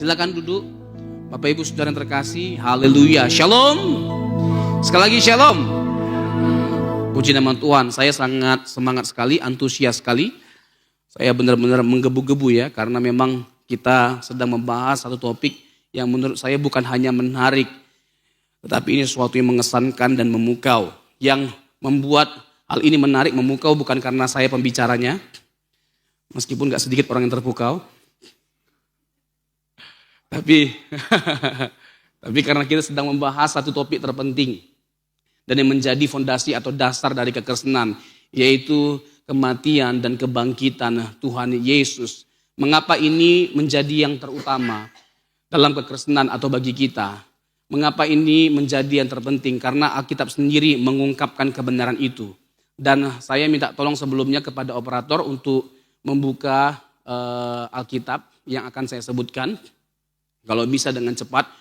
Silakan duduk. Bapak Ibu Saudara yang terkasih, haleluya, shalom. Sekali lagi shalom. Puji nama Tuhan, saya sangat semangat sekali, antusias sekali. Saya benar-benar menggebu-gebu ya, karena memang kita sedang membahas satu topik yang menurut saya bukan hanya menarik, tetapi ini sesuatu yang mengesankan dan memukau. Yang membuat hal ini menarik, memukau bukan karena saya pembicaranya, meskipun gak sedikit orang yang terpukau. Tapi karena kita sedang membahas satu topik terpenting dan yang menjadi fondasi atau dasar dari kekristenan, yaitu kematian dan kebangkitan Tuhan Yesus. Mengapa ini menjadi yang terutama dalam kekristenan atau bagi kita? Mengapa ini menjadi yang terpenting? Karena Alkitab sendiri mengungkapkan kebenaran itu. Dan saya minta tolong sebelumnya kepada operator untuk membuka Alkitab yang akan saya sebutkan. Kalau bisa dengan cepat,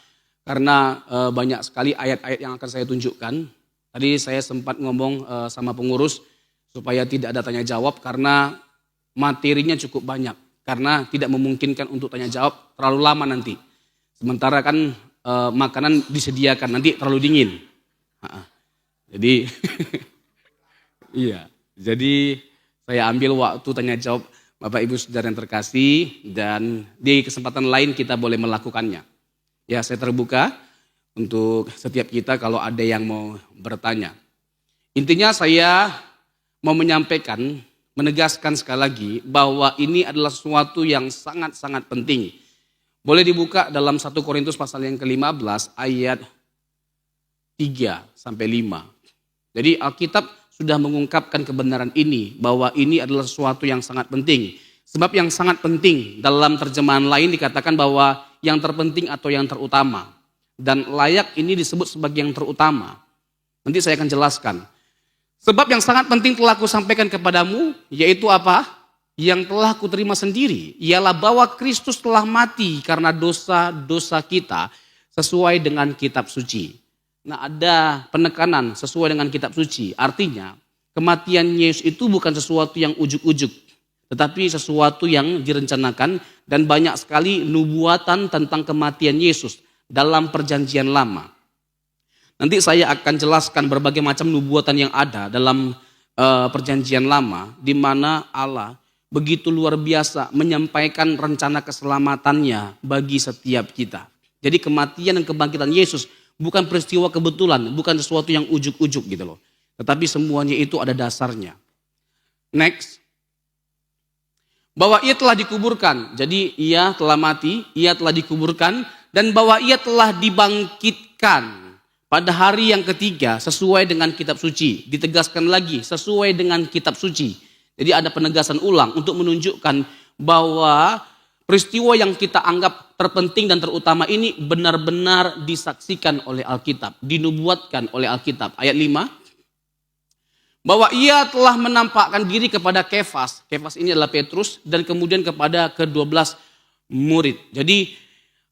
karena banyak sekali ayat-ayat yang akan saya tunjukkan. Tadi saya sempat ngomong sama pengurus supaya tidak ada tanya jawab karena materinya cukup banyak. Karena tidak memungkinkan untuk tanya jawab terlalu lama nanti. Sementara kan makanan disediakan, nanti terlalu dingin. Jadi, iya. Jadi saya ambil waktu tanya jawab Bapak Ibu Saudara yang terkasih, dan di kesempatan lain kita boleh melakukannya. Ya, saya terbuka untuk setiap kita kalau ada yang mau bertanya. Intinya saya mau menyampaikan, menegaskan sekali lagi bahwa ini adalah sesuatu yang sangat-sangat penting. Boleh dibuka dalam 1 Korintus pasal yang ke-15 ayat 3-5. Jadi Alkitab sudah mengungkapkan kebenaran ini, bahwa ini adalah sesuatu yang sangat penting. Sebab yang sangat penting dalam terjemahan lain dikatakan bahwa yang terpenting atau yang terutama. Dan layak ini disebut sebagai yang terutama. Nanti saya akan jelaskan. Sebab yang sangat penting telah kusampaikan kepadamu, yaitu apa? Yang telah kuterima sendiri, ialah bahwa Kristus telah mati karena dosa-dosa kita sesuai dengan kitab suci. Nah, ada penekanan sesuai dengan kitab suci. Artinya kematian Yesus itu bukan sesuatu yang ujuk-ujuk, tetapi sesuatu yang direncanakan, dan banyak sekali nubuatan tentang kematian Yesus dalam perjanjian lama. Nanti saya akan jelaskan berbagai macam nubuatan yang ada dalam perjanjian lama, di mana Allah begitu luar biasa menyampaikan rencana keselamatannya bagi setiap kita. Jadi kematian dan kebangkitan Yesus bukan peristiwa kebetulan, bukan sesuatu yang ujuk-ujuk gitu loh. Tetapi semuanya itu ada dasarnya. Next. Bahwa ia telah dikuburkan. Jadi ia telah mati, ia telah dikuburkan, dan bahwa ia telah dibangkitkan pada hari yang ketiga sesuai dengan kitab suci. Ditegaskan lagi sesuai dengan kitab suci. Jadi ada penegasan ulang untuk menunjukkan bahwa peristiwa yang kita anggap terpenting dan terutama ini benar-benar disaksikan oleh Alkitab, dinubuatkan oleh Alkitab. Ayat 5, bahwa ia telah menampakkan diri kepada Kefas. Kefas ini adalah Petrus, dan kemudian kepada ke-12 murid. Jadi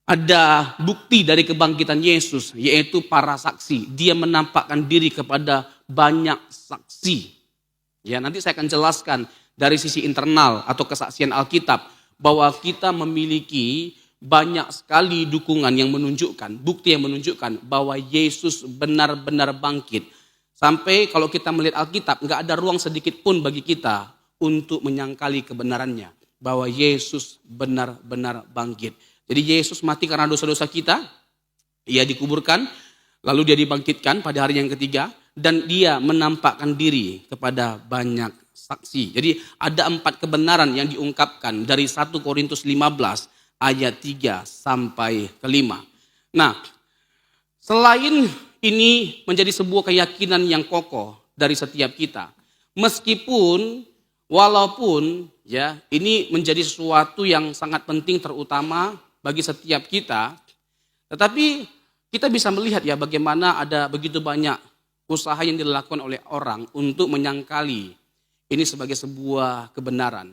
ada bukti dari kebangkitan Yesus, yaitu para saksi. Dia menampakkan diri kepada banyak saksi. Ya, nanti saya akan jelaskan dari sisi internal atau kesaksian Alkitab, bahwa kita memiliki banyak sekali dukungan yang menunjukkan, bukti yang menunjukkan bahwa Yesus benar-benar bangkit. Sampai kalau kita melihat Alkitab, nggak ada ruang sedikit pun bagi kita untuk menyangkali kebenarannya, bahwa Yesus benar-benar bangkit. Jadi Yesus mati karena dosa-dosa kita, ia dikuburkan, lalu dia dibangkitkan pada hari yang ketiga, dan dia menampakkan diri kepada banyak saksi. Jadi ada 4 kebenaran yang diungkapkan dari 1 Korintus 15 ayat 3 sampai ke 5. Nah, selain ini menjadi sebuah keyakinan yang kokoh dari setiap kita, meskipun walaupun ya ini menjadi sesuatu yang sangat penting terutama bagi setiap kita, tetapi kita bisa melihat ya bagaimana ada begitu banyak usaha yang dilakukan oleh orang untuk menyangkali ini sebagai sebuah kebenaran.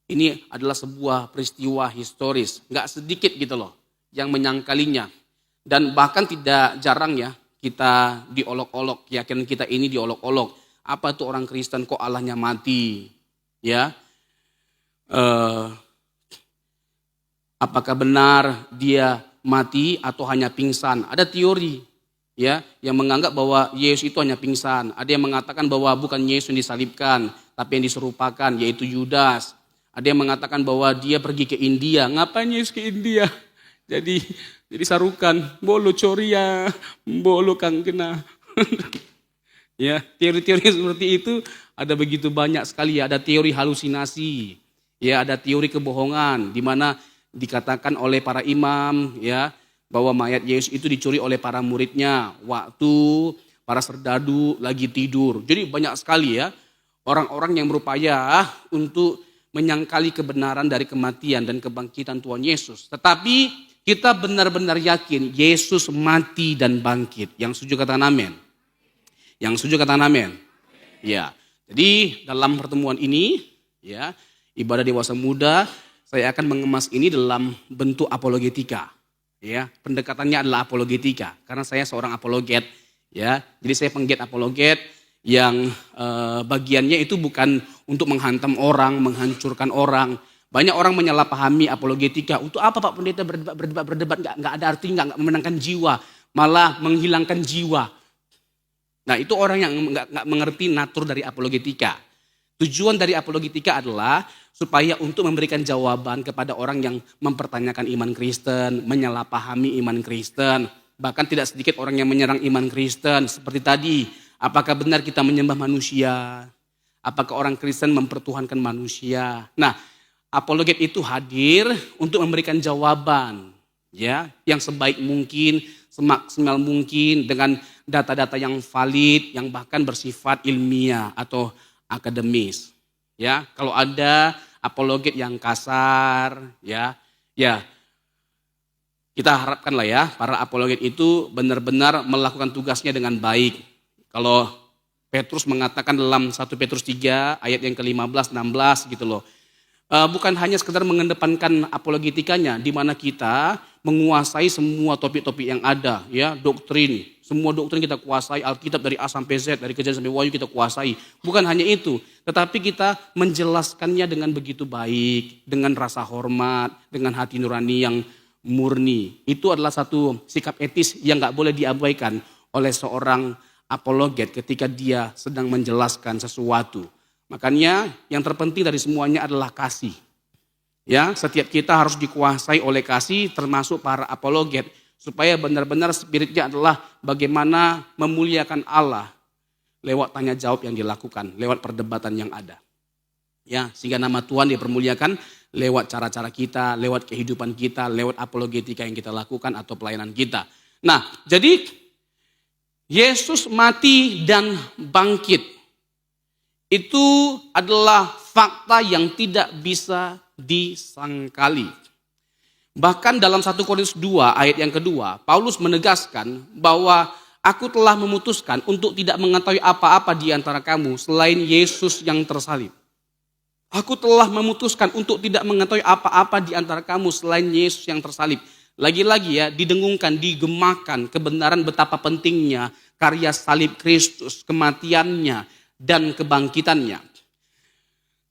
Ini adalah sebuah peristiwa historis. Nggak sedikit gitu loh yang menyangkalinya. Dan bahkan tidak jarang ya kita diolok-olok. Keyakinan kita ini diolok-olok. Apa itu orang Kristen kok Allahnya mati? Ya, Apakah benar dia mati atau hanya pingsan? Ada teori ya yang menganggap bahwa Yesus itu hanya pingsan. Ada yang mengatakan bahwa bukan Yesus yang disalibkan, tapi yang diserupakan yaitu Yudas. Ada yang mengatakan bahwa dia pergi ke India. Ngapain Yesus ke India? Jadi sarukan, bolo coria, bolo kangkena. Ya, teori-teori seperti itu ada begitu banyak sekali ya. Ada teori halusinasi, ya, ada teori kebohongan di mana dikatakan oleh para imam ya bahwa mayat Yesus itu dicuri oleh para muridnya waktu para serdadu lagi tidur. Jadi banyak sekali ya orang-orang yang berupaya untuk menyangkali kebenaran dari kematian dan kebangkitan Tuhan Yesus. Tetapi kita benar-benar yakin Yesus mati dan bangkit. Yang setuju katakan amin. Yang setuju katakan amin. Ya. Jadi dalam pertemuan ini ya ibadah dewasa muda saya akan mengemas ini dalam bentuk apologetika. Ya, pendekatannya adalah apologetika karena saya seorang apologet ya. Jadi saya penggiat apologet yang bagiannya itu bukan untuk menghantam orang, menghancurkan orang. Banyak orang menyalahpahami apologetika. Untuk apa Pak Pendeta berdebat enggak ada artinya, enggak memenangkan jiwa, malah menghilangkan jiwa. Nah, itu orang yang enggak mengerti natur dari apologetika. Tujuan dari apologetika adalah supaya untuk memberikan jawaban kepada orang yang mempertanyakan iman Kristen, menyalahpahami iman Kristen. Bahkan tidak sedikit orang yang menyerang iman Kristen. Seperti tadi, apakah benar kita menyembah manusia? Apakah orang Kristen mempertuhankan manusia? Nah, apologet itu hadir untuk memberikan jawaban ya, yang sebaik mungkin, semaksimal mungkin dengan data-data yang valid, yang bahkan bersifat ilmiah atau akademis. Ya, kalau ada apologet yang kasar, ya kita harapkanlah ya para apologet itu benar-benar melakukan tugasnya dengan baik. Kalau Petrus mengatakan dalam 1 Petrus 3 ayat yang ke-15, 16 gitu loh. Bukan hanya sekedar mengedepankan apologetikanya di mana kita menguasai semua topik-topik yang ada, ya, doktrin. Semua doktrin kita kuasai, Alkitab dari A sampai Z, dari Kejadian sampai Wahyu kita kuasai. Bukan hanya itu, tetapi kita menjelaskannya dengan begitu baik, dengan rasa hormat, dengan hati nurani yang murni. Itu adalah satu sikap etis yang gak boleh diabaikan oleh seorang apologet ketika dia sedang menjelaskan sesuatu. Makanya yang terpenting dari semuanya adalah kasih. Ya, setiap kita harus dikuasai oleh kasih termasuk para apologet supaya benar-benar spiritnya adalah bagaimana memuliakan Allah lewat tanya jawab yang dilakukan, lewat perdebatan yang ada. Ya, sehingga nama Tuhan dipermuliakan lewat cara-cara kita, lewat kehidupan kita, lewat apologetika yang kita lakukan atau pelayanan kita. Nah, jadi Yesus mati dan bangkit. Itu adalah fakta yang tidak bisa disangkali. Bahkan dalam 1 Korintus 2 ayat yang kedua, Paulus menegaskan bahwa aku telah memutuskan untuk tidak mengetahui apa-apa di antara kamu selain Yesus yang tersalib. Aku telah memutuskan untuk tidak mengetahui apa-apa di antara kamu selain Yesus yang tersalib. Lagi-lagi ya, didengungkan, digemakan kebenaran betapa pentingnya karya salib Kristus, kematiannya, dan kebangkitannya.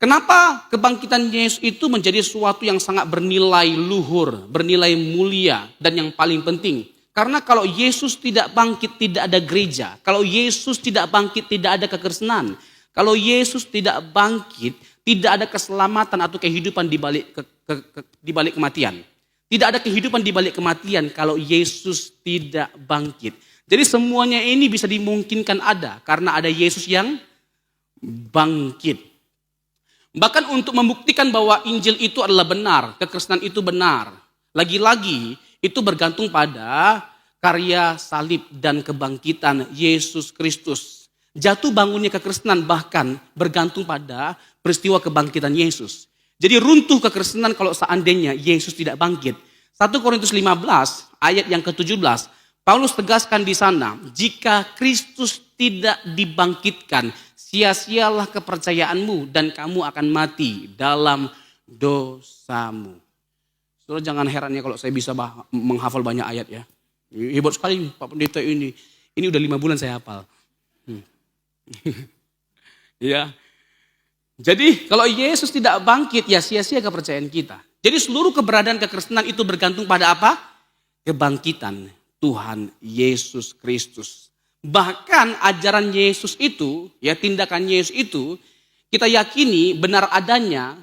Kenapa kebangkitan Yesus itu menjadi sesuatu yang sangat bernilai luhur, bernilai mulia, dan yang paling penting? Karena kalau Yesus tidak bangkit, tidak ada gereja. Kalau Yesus tidak bangkit, tidak ada kekristenan. Kalau Yesus tidak bangkit, tidak ada keselamatan atau kehidupan di balik kematian. Tidak ada kehidupan di balik kematian kalau Yesus tidak bangkit. Jadi semuanya ini bisa dimungkinkan ada karena ada Yesus yang bangkit. Bahkan untuk membuktikan bahwa Injil itu adalah benar, kekristenan itu benar. Lagi-lagi itu bergantung pada karya salib dan kebangkitan Yesus Kristus. Jatuh bangunnya kekristenan bahkan bergantung pada peristiwa kebangkitan Yesus. Jadi runtuh kekristenan kalau seandainya Yesus tidak bangkit. 1 Korintus 15 ayat yang ke-17, Paulus tegaskan di sana, jika Kristus tidak dibangkitkan, sia-sialah kepercayaanmu dan kamu akan mati dalam dosamu. Saudara jangan heran ya kalau saya bisa menghafal banyak ayat ya. Hebat sekali Pak Pendeta ini. Ini udah 5 bulan saya hafal. Ya. Jadi kalau Yesus tidak bangkit ya sia-sia kepercayaan kita. Jadi seluruh keberadaan kekristenan itu bergantung pada apa? Kebangkitan Tuhan Yesus Kristus. Bahkan ajaran Yesus itu, ya tindakan Yesus itu, kita yakini benar adanya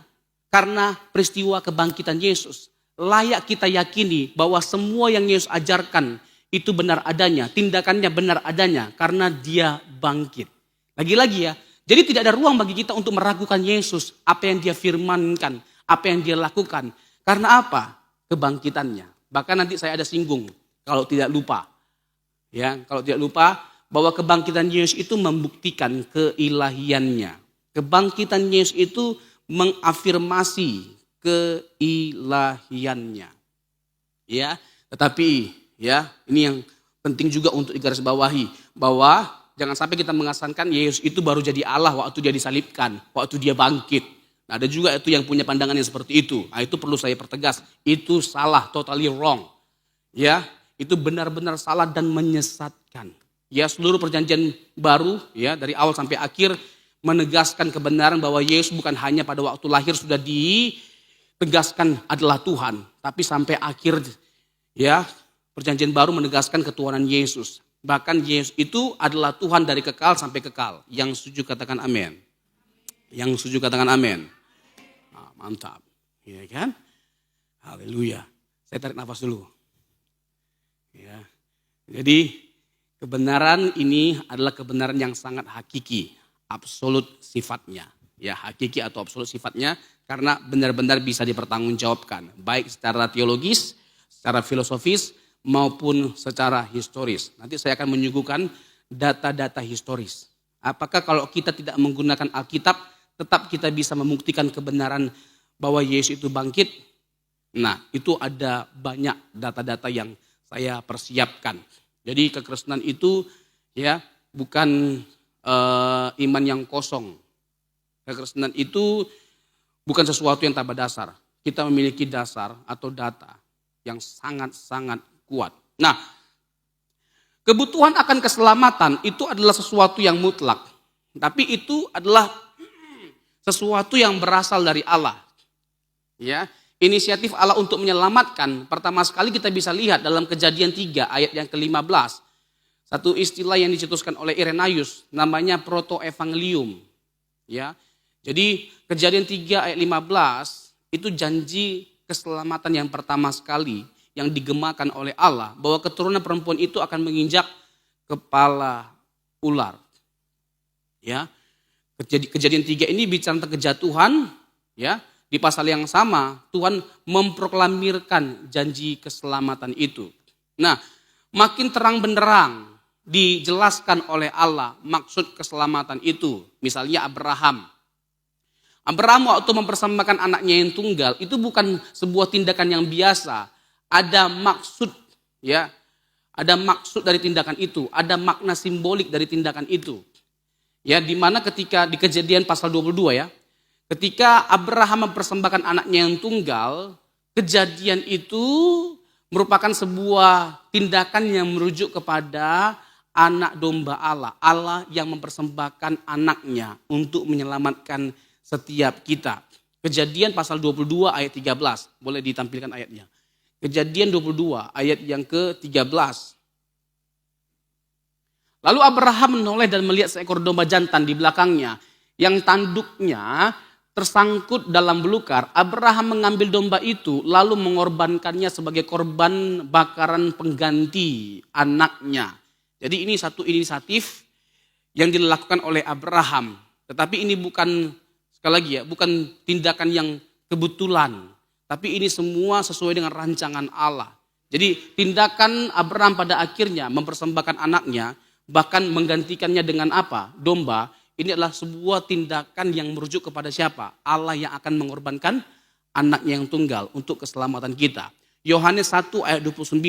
karena peristiwa kebangkitan Yesus. Layak kita yakini bahwa semua yang Yesus ajarkan itu benar adanya, tindakannya benar adanya karena dia bangkit. Lagi-lagi ya, jadi tidak ada ruang bagi kita untuk meragukan Yesus, apa yang dia firmankan, apa yang dia lakukan. Karena apa? Kebangkitannya. Bahkan nanti saya ada singgung, kalau tidak lupa. Ya, kalau tidak lupa bahwa kebangkitan Yesus itu membuktikan keilahiannya. Kebangkitan Yesus itu mengafirmasi keilahiannya. Ya, tetapi ya, ini yang penting juga untuk digarisbawahi bahwa jangan sampai kita mengasangkan Yesus itu baru jadi Allah waktu dia disalibkan, waktu dia bangkit. Nah, ada juga itu yang punya pandangan yang seperti itu. Nah, itu perlu saya pertegas, itu salah, totally wrong. Ya, itu benar-benar salah dan menyesatkan. Ya, seluruh perjanjian baru ya dari awal sampai akhir menegaskan kebenaran bahwa Yesus bukan hanya pada waktu lahir sudah ditegaskan adalah Tuhan, tapi sampai akhir ya perjanjian baru menegaskan ketuhanan Yesus. Bahkan Yesus itu adalah Tuhan dari kekal sampai kekal. Yang setuju katakan amin. Yang setuju katakan amin. Nah, mantap. Ya kan? Haleluya. Saya tarik nafas dulu. Ya. Jadi kebenaran ini adalah kebenaran yang sangat hakiki, absolut sifatnya. Ya, hakiki atau absolut sifatnya karena benar-benar bisa dipertanggungjawabkan, baik secara teologis, secara filosofis maupun secara historis. Nanti saya akan menyuguhkan data-data historis. Apakah kalau kita tidak menggunakan Alkitab, tetap kita bisa membuktikan kebenaran bahwa Yesus itu bangkit? Nah, itu ada banyak data-data yang saya persiapkan. Jadi kekristenan itu ya bukan iman yang kosong. Kekristenan itu bukan sesuatu yang tanpa dasar. Kita memiliki dasar atau data yang sangat-sangat kuat. Nah, kebutuhan akan keselamatan itu adalah sesuatu yang mutlak. Tapi itu adalah sesuatu yang berasal dari Allah. Ya, inisiatif Allah untuk menyelamatkan pertama sekali kita bisa lihat dalam Kejadian 3 ayat yang ke-15. Satu istilah yang dicetuskan oleh Irenaeus namanya protoevangelium. Ya. Jadi Kejadian 3 ayat 15 itu janji keselamatan yang pertama sekali yang digemakan oleh Allah bahwa keturunan perempuan itu akan menginjak kepala ular. Ya. Kejadian 3 ini bicara tentang kejatuhan, ya. Di pasal yang sama Tuhan memproklamirkan janji keselamatan itu. Nah, makin terang benderang dijelaskan oleh Allah maksud keselamatan itu. Misalnya Abraham waktu mempersembahkan anaknya yang tunggal itu bukan sebuah tindakan yang biasa. Ada maksud, ya. Ada maksud dari tindakan itu, ada makna simbolik dari tindakan itu. Ya, di mana ketika di Kejadian pasal 22 ya. Ketika Abraham mempersembahkan anaknya yang tunggal, kejadian itu merupakan sebuah tindakan yang merujuk kepada anak domba Allah. Allah yang mempersembahkan anaknya untuk menyelamatkan setiap kita. Kejadian pasal 22 ayat 13. Boleh ditampilkan ayatnya. Kejadian 22 ayat yang ke-13. Lalu Abraham menoleh dan melihat seekor domba jantan di belakangnya yang tanduknya tersangkut dalam belukar. Abraham mengambil domba itu lalu mengorbankannya sebagai korban bakaran pengganti anaknya. Jadi ini satu inisiatif yang dilakukan oleh Abraham. Tetapi ini bukan, sekali lagi ya, bukan tindakan yang kebetulan. Tapi ini semua sesuai dengan rancangan Allah. Jadi tindakan Abraham pada akhirnya mempersembahkan anaknya, bahkan menggantikannya dengan apa? Domba. Ini adalah sebuah tindakan yang merujuk kepada siapa? Allah yang akan mengorbankan anaknya yang tunggal untuk keselamatan kita. Yohanes 1 ayat 29,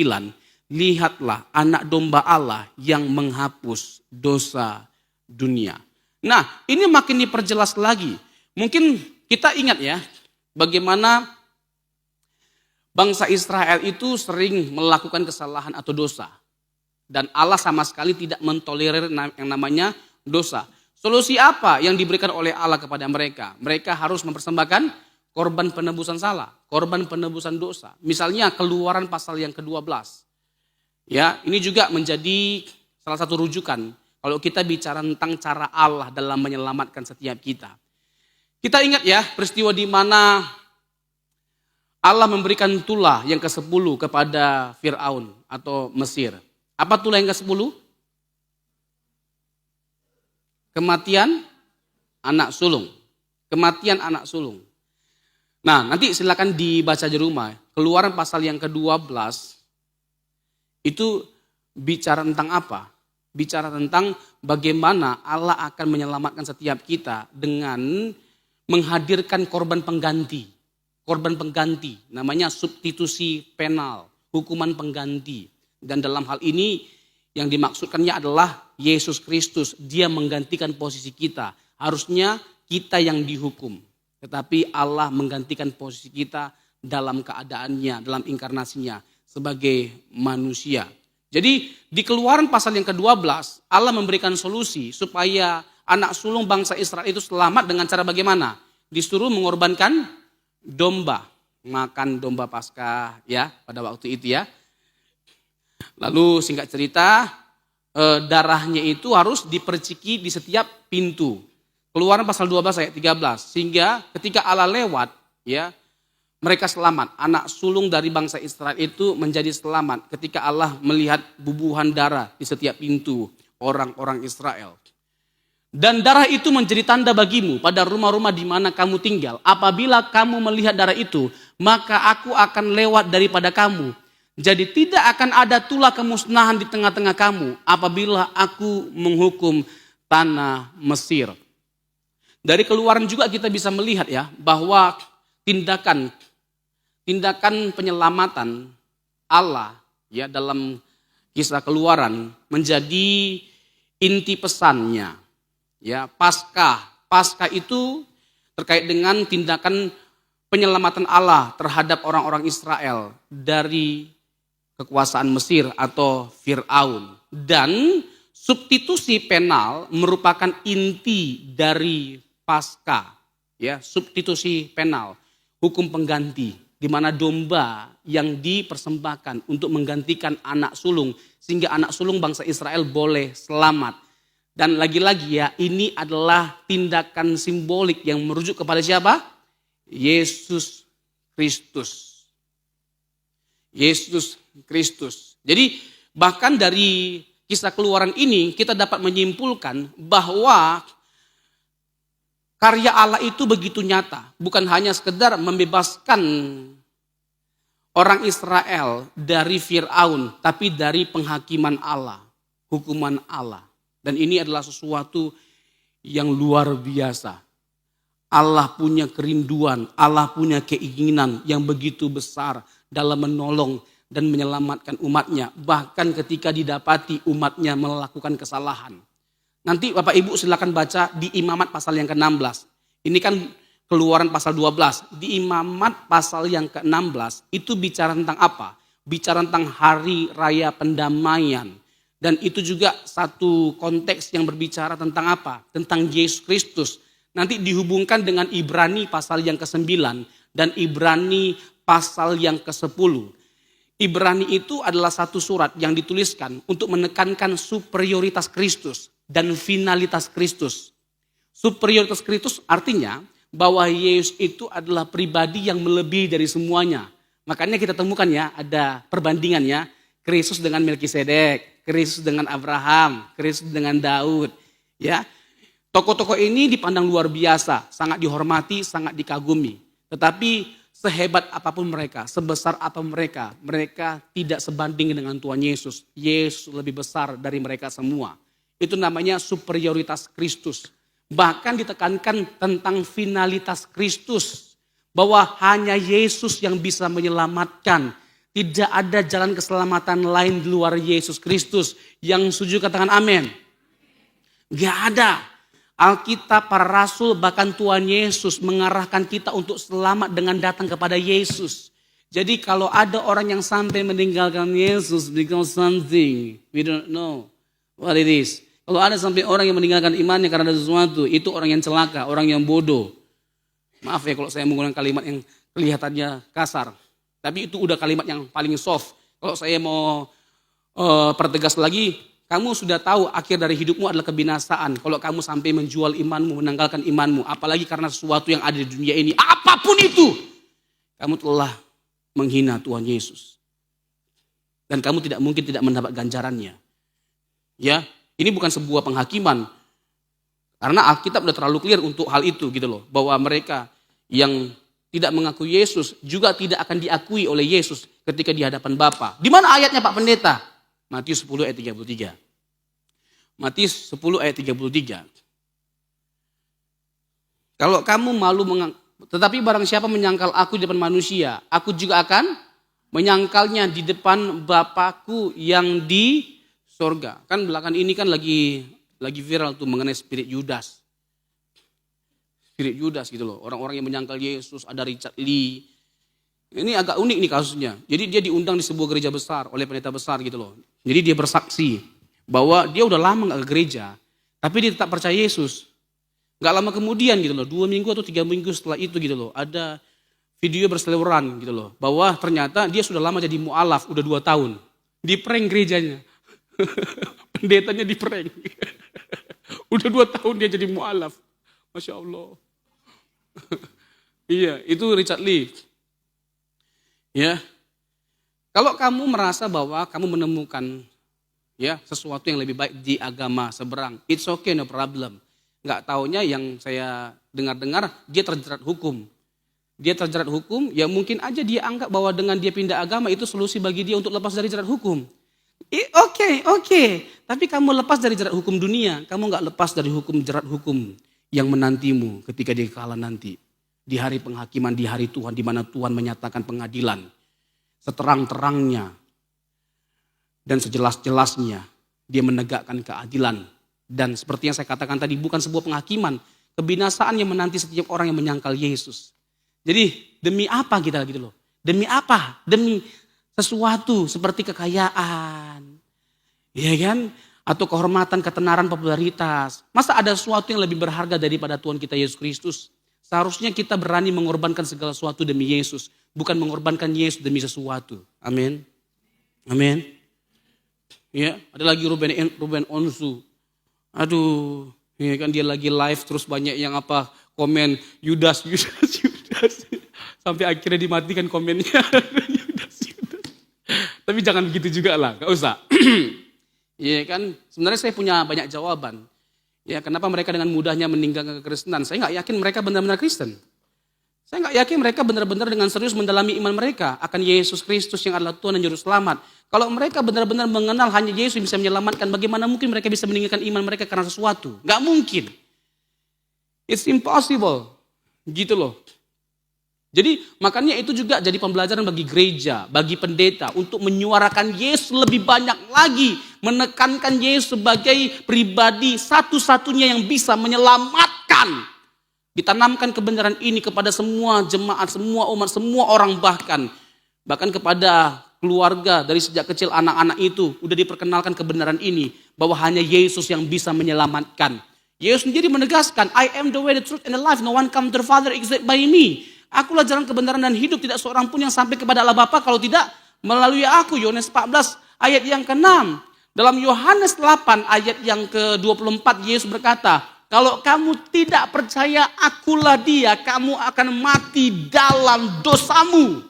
lihatlah anak domba Allah yang menghapus dosa dunia. Nah, ini makin diperjelas lagi. Mungkin kita ingat ya, bagaimana bangsa Israel itu sering melakukan kesalahan atau dosa. Dan Allah sama sekali tidak mentolerir yang namanya dosa. Solusi apa yang diberikan oleh Allah kepada mereka? Mereka harus mempersembahkan korban penebusan salah, korban penebusan dosa. Misalnya Keluaran pasal yang ke-12. Ya, ini juga menjadi salah satu rujukan kalau kita bicara tentang cara Allah dalam menyelamatkan setiap kita. Kita ingat ya peristiwa di mana Allah memberikan tulah yang ke-10 kepada Fir'aun atau Mesir. Apa tulah yang ke-10? Kematian anak sulung. Kematian anak sulung. Nah, nanti silakan dibaca di rumah. Keluaran pasal yang ke-12 itu bicara tentang apa? Bicara tentang bagaimana Allah akan menyelamatkan setiap kita dengan menghadirkan korban pengganti. Korban pengganti, namanya substitusi penal, hukuman pengganti. Dan dalam hal ini yang dimaksudkannya adalah Yesus Kristus. Dia menggantikan posisi kita. Harusnya kita yang dihukum. Tetapi Allah menggantikan posisi kita dalam keadaannya, dalam inkarnasinya sebagai manusia. Jadi di Keluaran pasal yang ke-12 Allah memberikan solusi supaya anak sulung bangsa Israel itu selamat dengan cara bagaimana? Disuruh mengorbankan domba, makan domba Paskah ya pada waktu itu ya. Lalu singkat cerita darahnya itu harus diperciki di setiap pintu. Keluaran pasal 12 ayat 13. Sehingga ketika Allah lewat, ya mereka selamat. Anak sulung dari bangsa Israel itu menjadi selamat ketika Allah melihat bubuhan darah di setiap pintu orang-orang Israel. Dan darah itu menjadi tanda bagimu pada rumah-rumah di mana kamu tinggal. Apabila kamu melihat darah itu, maka aku akan lewat daripada kamu. Jadi tidak akan ada tulah kemusnahan di tengah-tengah kamu apabila aku menghukum tanah Mesir. Dari Keluaran juga kita bisa melihat ya bahwa tindakan penyelamatan Allah ya dalam kisah Keluaran menjadi inti pesannya. Ya, Paskah itu terkait dengan tindakan penyelamatan Allah terhadap orang-orang Israel dari kekuasaan Mesir atau Fir'aun. Dan substitusi penal merupakan inti dari Paskah, ya, substitusi penal, hukum pengganti, di mana domba yang dipersembahkan untuk menggantikan anak sulung, sehingga anak sulung bangsa Israel boleh selamat. Dan lagi-lagi ya, ini adalah tindakan simbolik yang merujuk kepada siapa? Yesus Kristus. Yesus Kristus. Jadi bahkan dari kisah Keluaran ini kita dapat menyimpulkan bahwa karya Allah itu begitu nyata, bukan hanya sekedar membebaskan orang Israel dari Fir'aun, tapi dari penghakiman Allah, hukuman Allah. Dan ini adalah sesuatu yang luar biasa. Allah punya kerinduan, Allah punya keinginan yang begitu besar dalam menolong dan menyelamatkan umatnya. Bahkan ketika didapati umatnya melakukan kesalahan. Nanti Bapak Ibu silakan baca di Imamat pasal yang ke-16. Ini kan Keluaran pasal 12. Di Imamat pasal yang ke-16 itu bicara tentang apa? Bicara tentang hari raya pendamaian. Dan itu juga satu konteks yang berbicara tentang apa? Tentang Yesus Kristus. Nanti dihubungkan dengan Ibrani pasal yang ke-9 dan Ibrani pasal yang ke-10. Ibrani itu adalah satu surat yang dituliskan untuk menekankan superioritas Kristus dan finalitas Kristus. Superioritas Kristus artinya bahwa Yesus itu adalah pribadi yang melebihi dari semuanya. Makanya kita temukan ya, ada perbandingannya, Kristus dengan Melkisedek, Kristus dengan Abraham, Kristus dengan Daud. Ya, tokoh-tokoh ini dipandang luar biasa, sangat dihormati, sangat dikagumi. Tetapi sehebat apapun mereka, sebesar apa mereka, mereka tidak sebanding dengan Tuhan Yesus. Yesus lebih besar dari mereka semua. Itu namanya superioritas Kristus. Bahkan ditekankan tentang finalitas Kristus. Bahwa hanya Yesus yang bisa menyelamatkan. Tidak ada jalan keselamatan lain di luar Yesus Kristus. Yang setuju katakan amin. Gak ada. Alkitab, para rasul, bahkan Tuhan Yesus mengarahkan kita untuk selamat dengan datang kepada Yesus. Jadi kalau ada orang yang sampai meninggalkan Yesus because something, we don't know what it is. Kalau ada sampai orang yang meninggalkan imannya karena ada sesuatu, itu orang yang celaka, orang yang bodoh. Maaf ya kalau saya menggunakan kalimat yang kelihatannya kasar. Tapi itu udah kalimat yang paling soft. Kalau saya mau pertegas lagi, kamu sudah tahu akhir dari hidupmu adalah kebinasaan. Kalau kamu sampai menjual imanmu, menanggalkan imanmu. Apalagi karena sesuatu yang ada di dunia ini. Apapun itu. Kamu telah menghina Tuhan Yesus. Dan kamu tidak mungkin tidak mendapat ganjarannya. Ya, ini bukan sebuah penghakiman. Karena Alkitab udah terlalu clear untuk hal itu gitu loh. Bahwa mereka yang tidak mengakui Yesus juga tidak akan diakui oleh Yesus ketika di hadapan Bapa. Di mana ayatnya Pak Pendeta? Matius 10 ayat 33. Matius 10 ayat 33. Kalau kamu malu tetapi barang siapa menyangkal aku di depan manusia, aku juga akan menyangkalnya di depan Bapakku yang di sorga. Kan belakangan ini kan lagi viral tuh mengenai spirit Yudas. Spirit Yudas gitu loh. Orang-orang yang menyangkal Yesus, ada Richard Lee. Ini agak unik nih kasusnya. Jadi dia diundang di sebuah gereja besar oleh pendeta besar gitu loh. Jadi dia bersaksi bahwa dia udah lama gak ke gereja, tapi dia tetap percaya Yesus. Gak lama kemudian gitu loh, 2 minggu atau 3 minggu setelah itu gitu loh, ada video berseliweran gitu loh, bahwa ternyata dia sudah lama jadi mu'alaf, udah 2 tahun. Di-prank gerejanya. Pendetanya di-prank. Udah 2 tahun dia jadi mu'alaf. Masya Allah. Iya, itu Richard Lee. Ya. Kalau kamu merasa bahwa kamu menemukan ya sesuatu yang lebih baik di agama seberang, it's okay, no problem. Nggak taunya yang saya dengar-dengar dia terjerat hukum. Dia terjerat hukum, ya mungkin aja dia anggap bahwa dengan dia pindah agama itu solusi bagi dia untuk lepas dari jerat hukum. Oke. Tapi kamu lepas dari jerat hukum dunia, kamu nggak lepas dari jerat hukum yang menantimu ketika dia kalah nanti. Di hari penghakiman, di hari Tuhan, di mana Tuhan menyatakan pengadilan. Seterang-terangnya dan sejelas-jelasnya dia menegakkan keadilan. Dan seperti yang saya katakan tadi, bukan sebuah penghakiman. Kebinasaan yang menanti setiap orang yang menyangkal Yesus. Jadi demi apa kita gitu loh? Demi apa? Demi sesuatu seperti kekayaan. Ya kan? Atau kehormatan, ketenaran, popularitas. Masa ada sesuatu yang lebih berharga daripada Tuhan kita Yesus Kristus? Seharusnya kita berani mengorbankan segala sesuatu demi Yesus. Bukan mengorbankan Yesus demi sesuatu. Amin. Amin. Ya, ada lagi Ruben Onsu. Aduh, ya kan dia lagi live terus banyak yang komen Yudas. Sampai akhirnya dimatikan komennya. Yudas. Tapi jangan begitu juga lah, gak usah. Ya kan, sebenarnya saya punya banyak jawaban. Ya, kenapa mereka dengan mudahnya meninggalkan kekristenan? Saya nggak yakin mereka benar-benar Kristen. Saya nggak yakin mereka benar-benar dengan serius mendalami iman mereka akan Yesus Kristus yang adalah Tuhan dan Juru Selamat. Kalau mereka benar-benar mengenal hanya Yesus yang bisa menyelamatkan, bagaimana mungkin mereka bisa meninggalkan iman mereka karena sesuatu? Nggak mungkin. It's impossible. Gitu loh. Jadi makanya itu juga jadi pembelajaran bagi gereja, bagi pendeta untuk menyuarakan Yesus lebih banyak lagi. Menekankan Yesus sebagai pribadi satu-satunya yang bisa menyelamatkan. Ditanamkan kebenaran ini kepada semua jemaat, semua umat, semua orang bahkan kepada keluarga dari sejak kecil anak-anak itu udah diperkenalkan kebenaran ini bahwa hanya Yesus yang bisa menyelamatkan. Yesus sendiri menegaskan, I am the way, the truth, and the life. No one come to the Father except by me. Akulah jalan kebenaran dan hidup, tidak seorang pun yang sampai kepada Allah Bapa kalau tidak melalui aku. Yohanes 14 ayat yang ke-6. Dalam Yohanes 8 ayat yang ke-24 Yesus berkata, kalau kamu tidak percaya akulah dia, kamu akan mati dalam dosamu.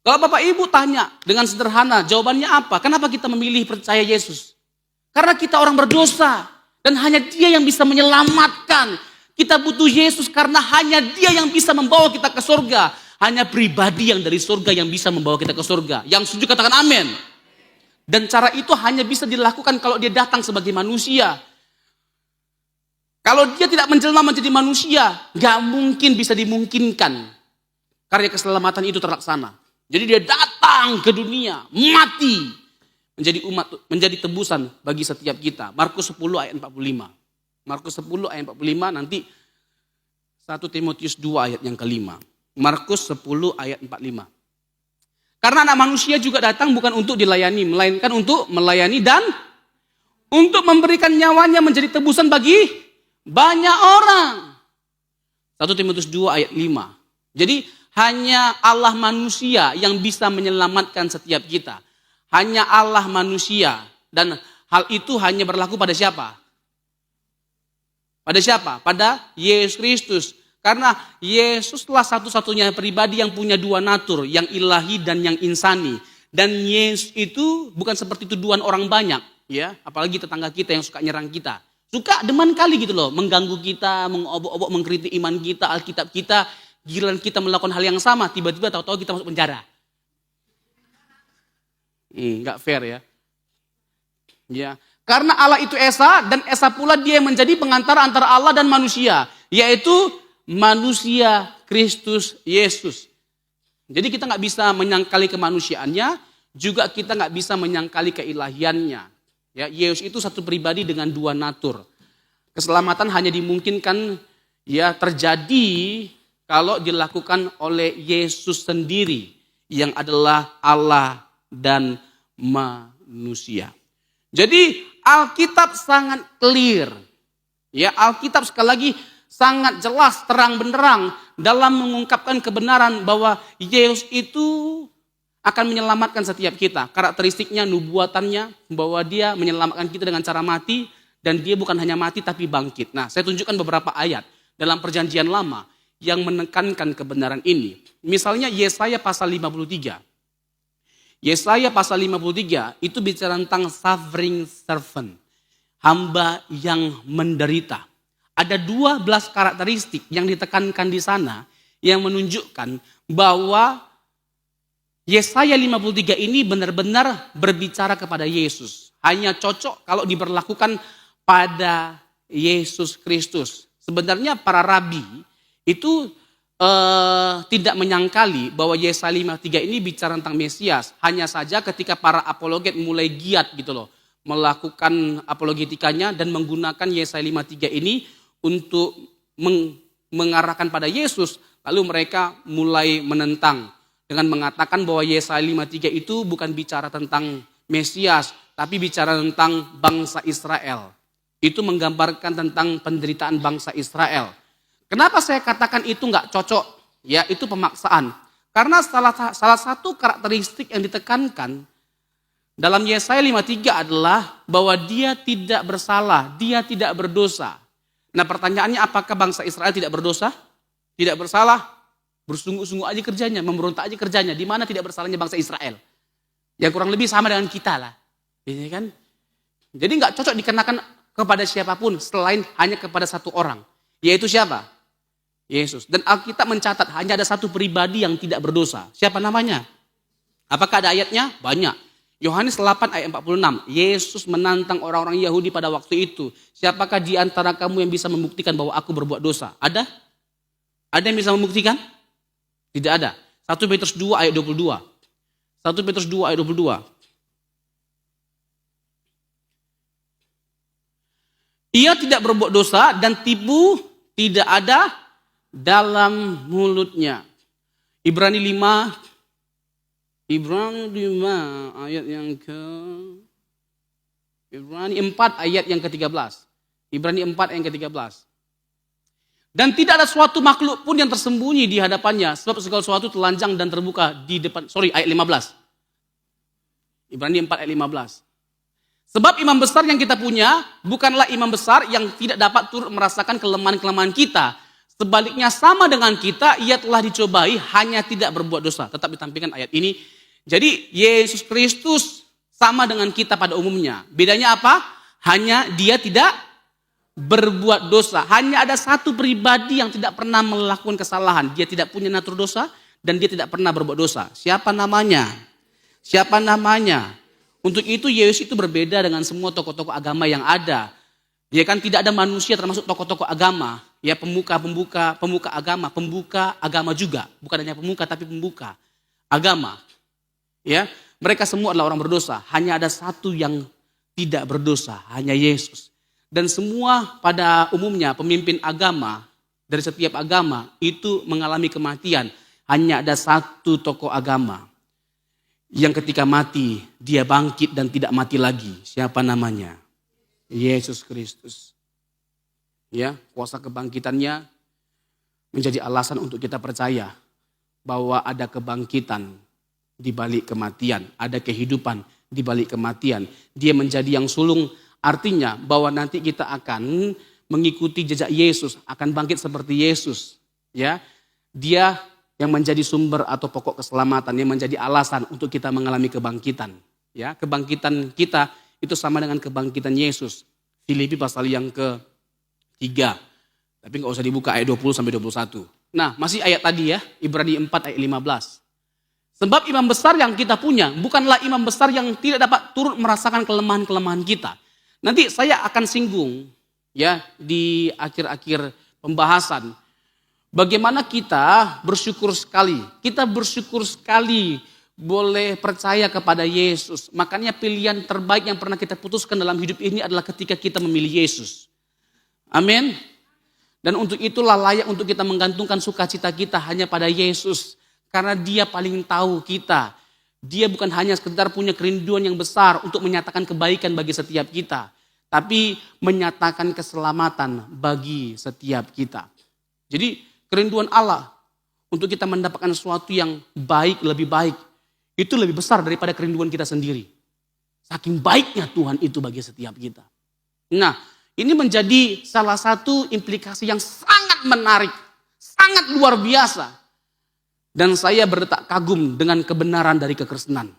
Kalau Bapak Ibu tanya dengan sederhana, jawabannya apa? Kenapa kita memilih percaya Yesus? Karena kita orang berdosa dan hanya dia yang bisa menyelamatkan. Kita butuh Yesus karena hanya dia yang bisa membawa kita ke surga. Hanya pribadi yang dari surga yang bisa membawa kita ke surga. Yang setuju katakan amin. Dan cara itu hanya bisa dilakukan kalau dia datang sebagai manusia. Kalau dia tidak menjelma menjadi manusia, gak mungkin bisa dimungkinkan karya keselamatan itu terlaksana. Jadi dia datang ke dunia, mati, menjadi umat, menjadi tebusan bagi setiap kita. Markus 10 ayat 45. Markus 10 ayat 45, nanti 1 Timotius 2 ayat yang ke-5. Markus 10 ayat 45. Karena anak manusia juga datang bukan untuk dilayani, melainkan untuk melayani dan untuk memberikan nyawanya menjadi tebusan bagi banyak orang. 1 Timotius 2 ayat 5. Jadi hanya Allah manusia yang bisa menyelamatkan setiap kita. Hanya Allah manusia. Dan hal itu hanya berlaku pada siapa? Pada siapa? Pada Yesus Kristus. Karena Yesuslah satu-satunya pribadi yang punya dua natur, yang ilahi dan yang insani. Dan Yesus itu bukan seperti tuduhan orang banyak, ya, apalagi tetangga kita yang suka nyerang kita. Suka demen kali gitu loh, mengganggu kita, mengobok-obok, mengkritik iman kita, Alkitab kita. Giliran kita melakukan hal yang sama, tiba-tiba tahu-tahu kita masuk penjara. Nggak fair ya. Ya, karena Allah itu Esa dan Esa pula dia yang menjadi pengantara antara Allah dan manusia, yaitu manusia Kristus Yesus. Jadi kita nggak bisa menyangkali kemanusiaannya, juga kita nggak bisa menyangkali keilahiannya. Ya, Yesus itu satu pribadi dengan dua natur. Keselamatan hanya dimungkinkan ya terjadi kalau dilakukan oleh Yesus sendiri yang adalah Allah dan manusia. Jadi Alkitab sangat clear. Ya, Alkitab sekali lagi sangat jelas, terang benderang dalam mengungkapkan kebenaran bahwa Yesus itu akan menyelamatkan setiap kita. Karakteristiknya, nubuatannya, bahwa dia menyelamatkan kita dengan cara mati, dan dia bukan hanya mati tapi bangkit. Nah, saya tunjukkan beberapa ayat dalam perjanjian lama yang menekankan kebenaran ini. Misalnya Yesaya pasal 53. Yesaya pasal 53 itu bicara tentang suffering servant, hamba yang menderita. Ada 12 karakteristik yang ditekankan di sana yang menunjukkan bahwa Yesaya 53 ini benar-benar berbicara kepada Yesus. Hanya cocok kalau diberlakukan pada Yesus Kristus. Sebenarnya para rabi itu tidak menyangkali bahwa Yesaya 53 ini bicara tentang Mesias. Hanya saja ketika para apologet mulai giat gitu loh, melakukan apologetikanya dan menggunakan Yesaya 53 ini untuk mengarahkan pada Yesus, lalu mereka mulai menentang dengan mengatakan bahwa Yesaya 53 itu bukan bicara tentang Mesias, tapi bicara tentang bangsa Israel. Itu menggambarkan tentang penderitaan bangsa Israel. Kenapa saya katakan itu nggak cocok? Ya, itu pemaksaan. Karena salah satu karakteristik yang ditekankan dalam Yesaya 53 adalah bahwa dia tidak bersalah, dia tidak berdosa. Nah, pertanyaannya, apakah bangsa Israel tidak berdosa? Tidak bersalah? Bersungguh-sungguh aja kerjanya, memberontak aja kerjanya. Di mana tidak bersalahnya bangsa Israel? Yang kurang lebih sama dengan kita lah. Ini kan? Jadi nggak cocok dikenakan kepada siapapun selain hanya kepada satu orang. Yaitu siapa? Yesus. Dan Alkitab mencatat hanya ada satu pribadi yang tidak berdosa. Siapa namanya? Apakah ada ayatnya? Banyak. Yohanes 8 ayat 46. Yesus menantang orang-orang Yahudi pada waktu itu. Siapakah di antara kamu yang bisa membuktikan bahwa aku berbuat dosa? Ada? Ada yang bisa membuktikan? Tidak ada. 1 Petrus 2 ayat 22. 1 Petrus 2 ayat 22. Ia tidak berbuat dosa dan tipu tidak ada dalam mulutnya. Ibrani 5 ayat yang Ibrani 4 ayat yang ke-13. Ibrani 4 ayat yang ke-13. Dan tidak ada suatu makhluk pun yang tersembunyi di hadapannya, sebab segala sesuatu telanjang dan terbuka di depan. Ayat 15. Ibrani 4 ayat 15. Sebab imam besar yang kita punya bukanlah imam besar yang tidak dapat turut merasakan kelemahan-kelemahan kita. Sebaliknya sama dengan kita, ia telah dicobai hanya tidak berbuat dosa. Tetap ditampilkan ayat ini. Jadi Yesus Kristus sama dengan kita pada umumnya. Bedanya apa? Hanya dia tidak berbuat dosa. Hanya ada satu pribadi yang tidak pernah melakukan kesalahan. Dia tidak punya natur dosa dan dia tidak pernah berbuat dosa. Siapa namanya? Siapa namanya? Untuk itu Yesus itu berbeda dengan semua tokoh-tokoh agama yang ada. Ya kan, tidak ada manusia termasuk tokoh-tokoh agama. Ya, pemuka agama juga. Bukan hanya pemuka tapi pembuka agama. Ya, mereka semua adalah orang berdosa. Hanya ada satu yang tidak berdosa, hanya Yesus. Dan semua pada umumnya pemimpin agama dari setiap agama itu mengalami kematian. Hanya ada satu tokoh agama yang ketika mati dia bangkit dan tidak mati lagi. Siapa namanya? Yesus Kristus. Ya, kuasa kebangkitannya menjadi alasan untuk kita percaya bahwa ada kebangkitan di balik kematian, ada kehidupan di balik kematian. Dia menjadi yang sulung, artinya bahwa nanti kita akan mengikuti jejak Yesus, akan bangkit seperti Yesus. Ya, dia yang menjadi sumber atau pokok keselamatan, yang menjadi alasan untuk kita mengalami kebangkitan. Ya, kebangkitan kita itu sama dengan kebangkitan Yesus. Filipi pasal yang ke-3. Tapi nggak usah dibuka ayat 20 sampai 21. Nah, masih ayat tadi ya, Ibrani 4 ayat 15. Sebab imam besar yang kita punya bukanlah imam besar yang tidak dapat turut merasakan kelemahan-kelemahan kita. Nanti saya akan singgung ya di akhir-akhir pembahasan bagaimana kita bersyukur sekali. Kita bersyukur sekali boleh percaya kepada Yesus. Makanya pilihan terbaik yang pernah kita putuskan dalam hidup ini adalah ketika kita memilih Yesus. Amin. Dan untuk itulah layak untuk kita menggantungkan sukacita kita hanya pada Yesus. Karena dia paling tahu kita. Dia bukan hanya sekedar punya kerinduan yang besar untuk menyatakan kebaikan bagi setiap kita. Tapi menyatakan keselamatan bagi setiap kita. Jadi kerinduan Allah untuk kita mendapatkan sesuatu yang baik, lebih baik. Itu lebih besar daripada kerinduan kita sendiri. Saking baiknya Tuhan itu bagi setiap kita. Nah, ini menjadi salah satu implikasi yang sangat menarik, sangat luar biasa. Dan saya berdetak kagum dengan kebenaran dari kekristenan.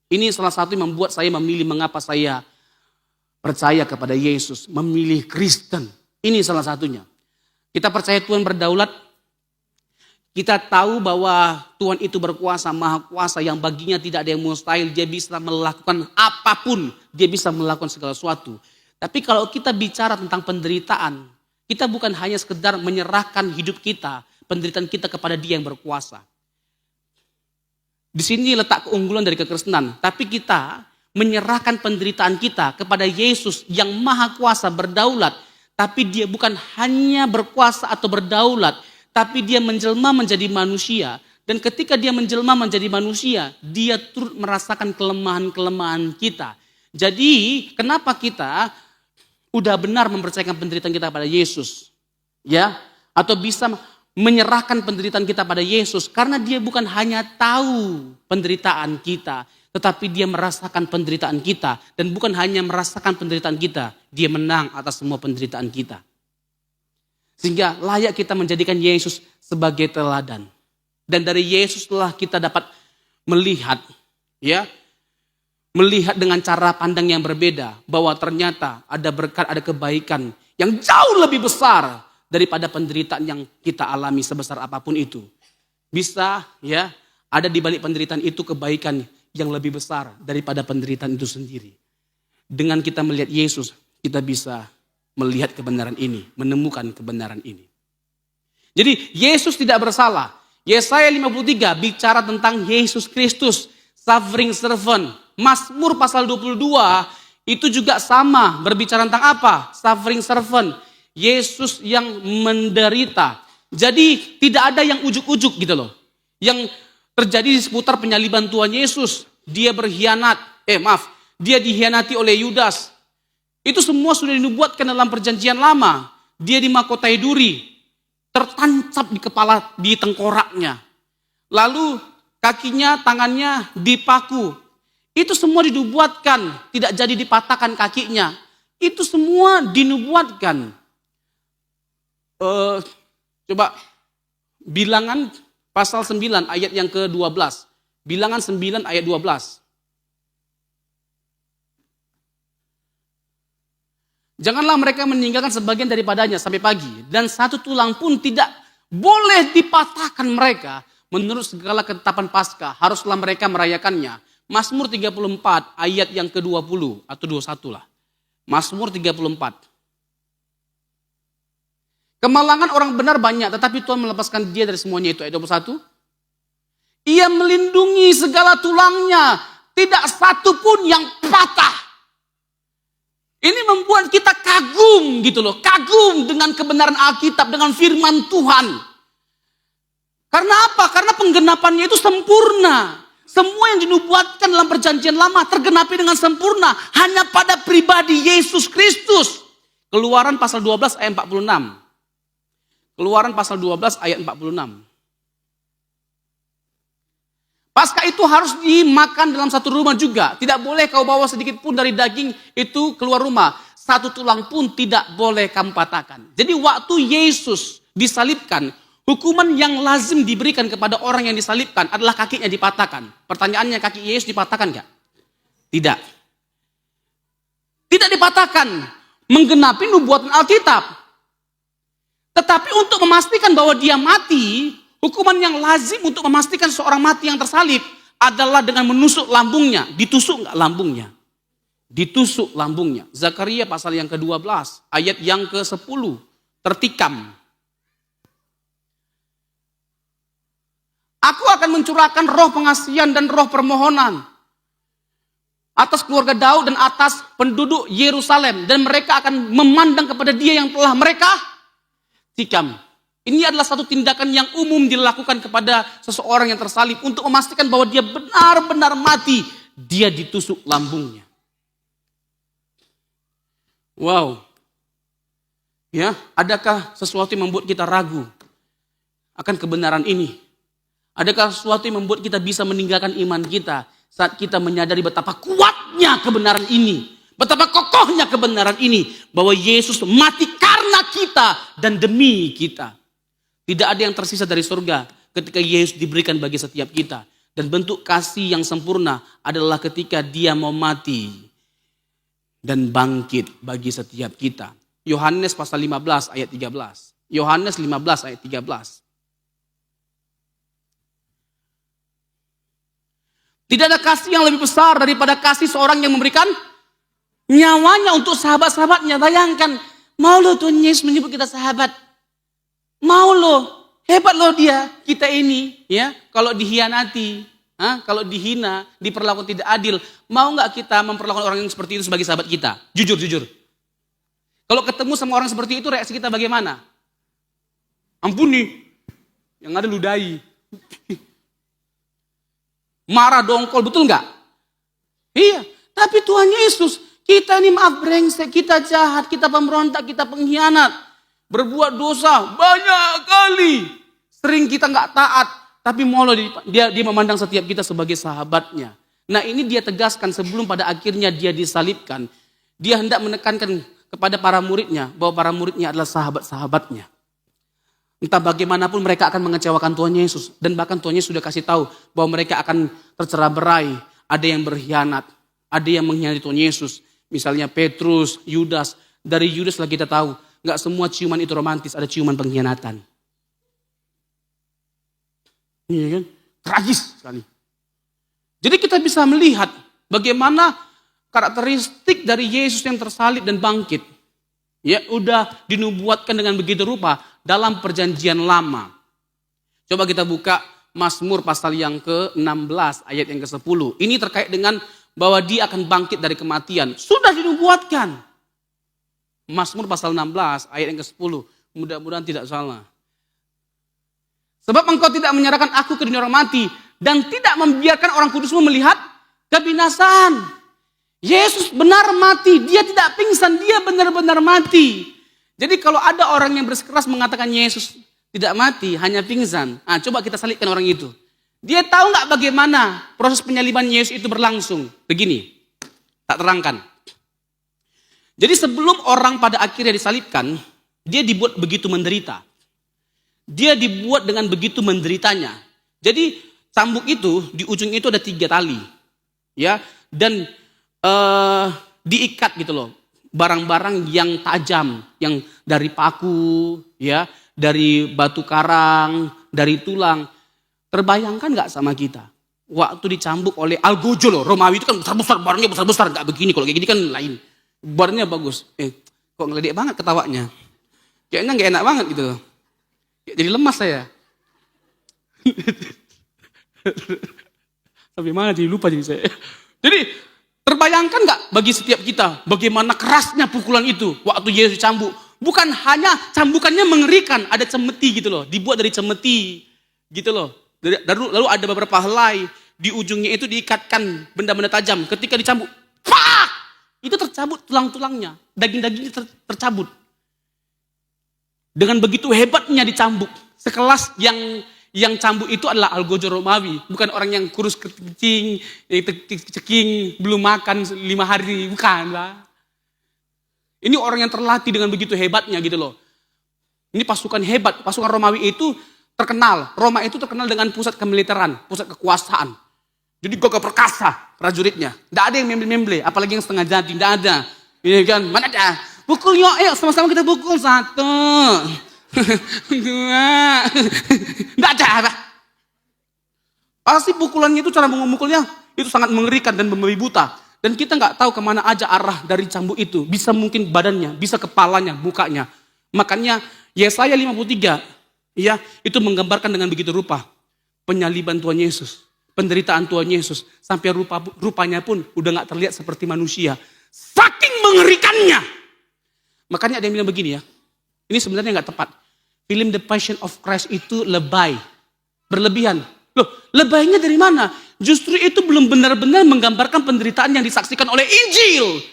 Ini salah satu yang membuat saya memilih mengapa saya percaya kepada Yesus, memilih Kristen. Ini salah satunya. Kita percaya Tuhan berdaulat. Kita tahu bahwa Tuhan itu berkuasa, maha kuasa yang baginya tidak ada yang mustahil. Dia bisa melakukan apapun, dia bisa melakukan segala sesuatu. Tapi kalau kita bicara tentang penderitaan, kita bukan hanya sekedar menyerahkan hidup kita, penderitaan kita kepada dia yang berkuasa. Di sini letak keunggulan dari kekristenan. Tapi kita menyerahkan penderitaan kita kepada Yesus yang maha kuasa berdaulat. Tapi dia bukan hanya berkuasa atau berdaulat. Tapi dia menjelma menjadi manusia. Dan ketika dia menjelma menjadi manusia, dia turut merasakan kelemahan-kelemahan kita. Jadi kenapa kita udah benar mempercayakan penderitaan kita pada Yesus? Ya, atau bisa menyerahkan penderitaan kita pada Yesus karena dia bukan hanya tahu penderitaan kita, tetapi dia merasakan penderitaan kita dan bukan hanya merasakan penderitaan kita, dia menang atas semua penderitaan kita. Sehingga layak kita menjadikan Yesus sebagai teladan. Dan dari Yesuslah kita dapat melihat dengan cara pandang yang berbeda bahwa ternyata ada berkat, ada kebaikan yang jauh lebih besar daripada penderitaan yang kita alami sebesar apapun itu. Bisa ada di balik penderitaan itu kebaikan yang lebih besar daripada penderitaan itu sendiri. Dengan kita melihat Yesus, kita bisa melihat kebenaran ini, menemukan kebenaran ini. Jadi Yesus tidak bersalah. Yesaya 53 bicara tentang Yesus Kristus, suffering servant. Mazmur pasal 22 itu juga sama, berbicara tentang apa? Suffering servant. Yesus yang menderita. Jadi tidak ada yang ujuk-ujuk gitu loh. Yang terjadi di seputar penyaliban Tuhan Yesus. Dia berkhianat. Dia dikhianati oleh Yudas. Itu semua sudah dinubuatkan dalam perjanjian lama. Dia dimahkotai duri. Tertancap di kepala, di tengkoraknya. Lalu kakinya, tangannya dipaku. Itu semua dinubuatkan. Tidak jadi dipatahkan kakinya. Itu semua dinubuatkan. Coba Bilangan pasal 9 ayat yang ke-12. Bilangan 9 ayat 12. Janganlah mereka meninggalkan sebagian daripadanya sampai pagi. Dan satu tulang pun tidak boleh dipatahkan mereka. Menurut segala ketetapan Paskah haruslah mereka merayakannya. Mazmur 34 ayat yang ke-20 atau 21 lah. Mazmur 34. Kemalangan orang benar banyak, tetapi Tuhan melepaskan dia dari semuanya itu. Ayat 21. Ia melindungi segala tulangnya, tidak satu pun yang patah. Ini membuat kita kagum gitu loh, kagum dengan kebenaran Alkitab, dengan firman Tuhan. Karena apa? Karena penggenapannya itu sempurna. Semua yang dinubuatkan dalam perjanjian lama tergenapi dengan sempurna hanya pada pribadi Yesus Kristus. Keluaran pasal 12 ayat 46. Keluaran pasal 12 ayat 46. Paskah itu harus dimakan dalam satu rumah juga. Tidak boleh kau bawa sedikit pun dari daging itu keluar rumah. Satu tulang pun tidak boleh kamu patahkan. Jadi waktu Yesus disalibkan, hukuman yang lazim diberikan kepada orang yang disalibkan adalah kakinya dipatahkan. Pertanyaannya, kaki Yesus dipatahkan enggak? Tidak. Tidak dipatahkan. Menggenapi nubuatan Alkitab. Tetapi untuk memastikan bahwa dia mati, hukuman yang lazim untuk memastikan seorang mati yang tersalib adalah dengan menusuk lambungnya. Ditusuk enggak lambungnya? Ditusuk lambungnya. Zakaria pasal yang ke-12, ayat yang ke-10. Tertikam. Aku akan mencurahkan roh pengasihan dan roh permohonan atas keluarga Daud dan atas penduduk Yerusalem. Dan mereka akan memandang kepada dia yang telah mereka tikam. Ini adalah satu tindakan yang umum dilakukan kepada seseorang yang tersalib untuk memastikan bahwa dia benar-benar mati. Dia ditusuk lambungnya. Wow. Ya, adakah sesuatu yang membuat kita ragu akan kebenaran ini? Adakah sesuatu yang membuat kita bisa meninggalkan iman kita saat kita menyadari betapa kuatnya kebenaran ini? Betapa kokohnya kebenaran ini bahwa Yesus mati karena kita dan demi kita. Tidak ada yang tersisa dari surga ketika Yesus diberikan bagi setiap kita. Dan bentuk kasih yang sempurna adalah ketika dia mau mati dan bangkit bagi setiap kita. Yohanes pasal 15 ayat 13. Yohanes 15 ayat 13. Tidak ada kasih yang lebih besar daripada kasih seorang yang memberikan nyawanya untuk sahabat-sahabatnya. Bayangkan, mau lo Tuhan Yesus menyebut kita sahabat. Mau lo, hebat lo dia, kita ini. Ya, kalau dihianati, kalau dihina, diperlakukan tidak adil. Mau gak kita memperlakukan orang yang seperti itu sebagai sahabat kita? Jujur. Kalau ketemu sama orang seperti itu, reaksi kita bagaimana? Ampuni, yang ada ludahi. Marah, dongkol, betul gak? Iya, tapi Tuhan Yesus, kita ini maaf brengsek, kita jahat, kita pemberontak, kita pengkhianat. Berbuat dosa banyak kali. Sering kita gak taat, tapi dia memandang setiap kita sebagai sahabatnya. Nah ini dia tegaskan sebelum pada akhirnya dia disalibkan. Dia hendak menekankan kepada para muridnya bahwa para muridnya adalah sahabat-sahabatnya. Entah bagaimanapun mereka akan mengecewakan Tuhan Yesus. Dan bahkan Tuhan Yesus sudah kasih tahu bahwa mereka akan tercerai-berai. Ada yang berkhianat, ada yang mengkhianati Tuhan Yesus. Misalnya Petrus, Yudas. Dari Yudas lah kita tahu, gak semua ciuman itu romantis, ada ciuman pengkhianatan. Iya kan? Tragis sekali. Jadi kita bisa melihat bagaimana karakteristik dari Yesus yang tersalib dan bangkit. Ya, udah dinubuatkan dengan begitu rupa dalam perjanjian lama. Coba kita buka Mazmur pasal yang ke-16 ayat yang ke-10. Ini terkait dengan bahwa dia akan bangkit dari kematian. Sudah dinubuatkan. Mazmur pasal 16 ayat yang ke-10. Mudah-mudahan tidak salah. Sebab engkau tidak menyerahkan aku ke dunia orang mati dan tidak membiarkan orang kudusmu melihat kebinasaan. Yesus benar mati, dia tidak pingsan, dia benar-benar mati. Jadi kalau ada orang yang bersikeras mengatakan Yesus tidak mati, hanya pingsan. Coba kita salibkan orang itu. Dia tahu nggak bagaimana proses penyaliban Yesus itu berlangsung? Begini, tak terangkan. Jadi sebelum orang pada akhirnya disalibkan, dia dibuat begitu menderita. Dia dibuat dengan begitu menderitanya. Jadi cambuk itu, di ujung itu ada 3 tali. Ya, dan diikat gitu loh. Barang-barang yang tajam, yang dari paku, ya, dari batu karang, dari tulang. Terbayangkan nggak sama kita? Waktu dicambuk oleh algojo loh, Romawi itu kan besar-besar, barangnya besar-besar, nggak begini. Kalau kayak gini kan lain. Barangnya bagus. Kok ngeledek banget ketawanya? Kayaknya nggak enak banget gitu loh. Jadi lemas saya. Sampai mana jadi lupa jadi saya. Jadi terbayangkan nggak bagi setiap kita bagaimana kerasnya pukulan itu waktu Yesus cambuk? Bukan hanya cambukannya mengerikan, ada cemeti gitu loh, dibuat dari cemeti gitu loh. Lalu ada beberapa helai di ujungnya itu diikatkan benda-benda tajam. Ketika dicambuk, pak! Itu tercabut tulang-tulangnya, daging-dagingnya tercabut. Dengan begitu hebatnya dicambuk. Sekelas yang cambuk itu adalah algojo Romawi. Bukan orang yang kurus kecing, ceking, belum makan 5 hari. Bukan lah. Ini orang yang terlatih dengan begitu hebatnya gitu loh. Ini pasukan hebat. Pasukan Romawi itu terkenal. Roma itu terkenal dengan pusat kemiliteran, pusat kekuasaan. Jadi gagah perkasa prajuritnya. Tidak ada yang memble-memble, apalagi yang setengah jadi. Tidak ada. Ini kan, mana ada? Pukul yuk, ayo sama-sama kita pukul 1, 2. Tidak ada. Pasti pukulannya itu cara memukulnya itu sangat mengerikan dan memberi buta. Dan kita nggak tahu kemana aja arah dari cambuk itu. Bisa mungkin badannya, bisa kepalanya, mukanya. Makanya Yesaya 53, ya, itu menggambarkan dengan begitu rupa penyaliban Tuhan Yesus, penderitaan Tuhan Yesus, sampai rupanya pun udah nggak terlihat seperti manusia. Saking mengerikannya. Makanya ada yang bilang begini ya, ini sebenarnya nggak tepat. Film The Passion of Christ itu lebay, berlebihan. Loh, lebaynya dari mana? Justru itu belum benar-benar menggambarkan penderitaan yang disaksikan oleh Injil.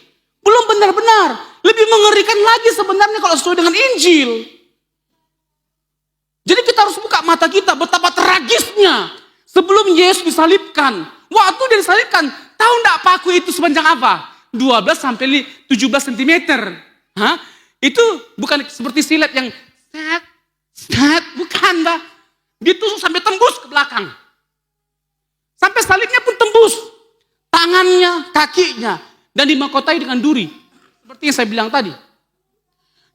Belum benar-benar. Lebih mengerikan lagi sebenarnya kalau sesuai dengan Injil. Jadi kita harus buka mata kita betapa tragisnya sebelum Yesus disalibkan. Waktu dia disalibkan, tahu enggak paku itu sepanjang apa? 12 sampai 17 cm. Hah? Itu bukan seperti silet yang bukan, Mbak. Ditusuk sampai tembus ke belakang. Sampai salibnya pun tembus. Tangannya, kakinya. Dan dimahkotai dengan duri. Seperti yang saya bilang tadi.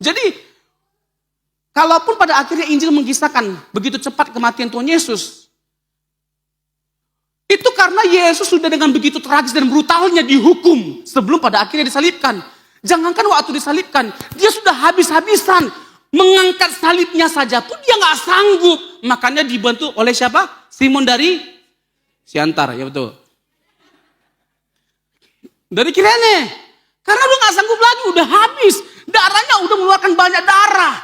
Jadi, kalaupun pada akhirnya Injil mengisahkan begitu cepat kematian Tuhan Yesus. Itu karena Yesus sudah dengan begitu tragis dan brutalnya dihukum. Sebelum pada akhirnya disalibkan. Jangankan waktu disalibkan. Dia sudah habis-habisan. Mengangkat salibnya saja pun dia gak sanggup. Makanya dibantu oleh siapa? Simon dari Siantar, ya betul. Dari Kirene. Karena udah gak sanggup lagi, udah habis. Darahnya udah mengeluarkan banyak darah.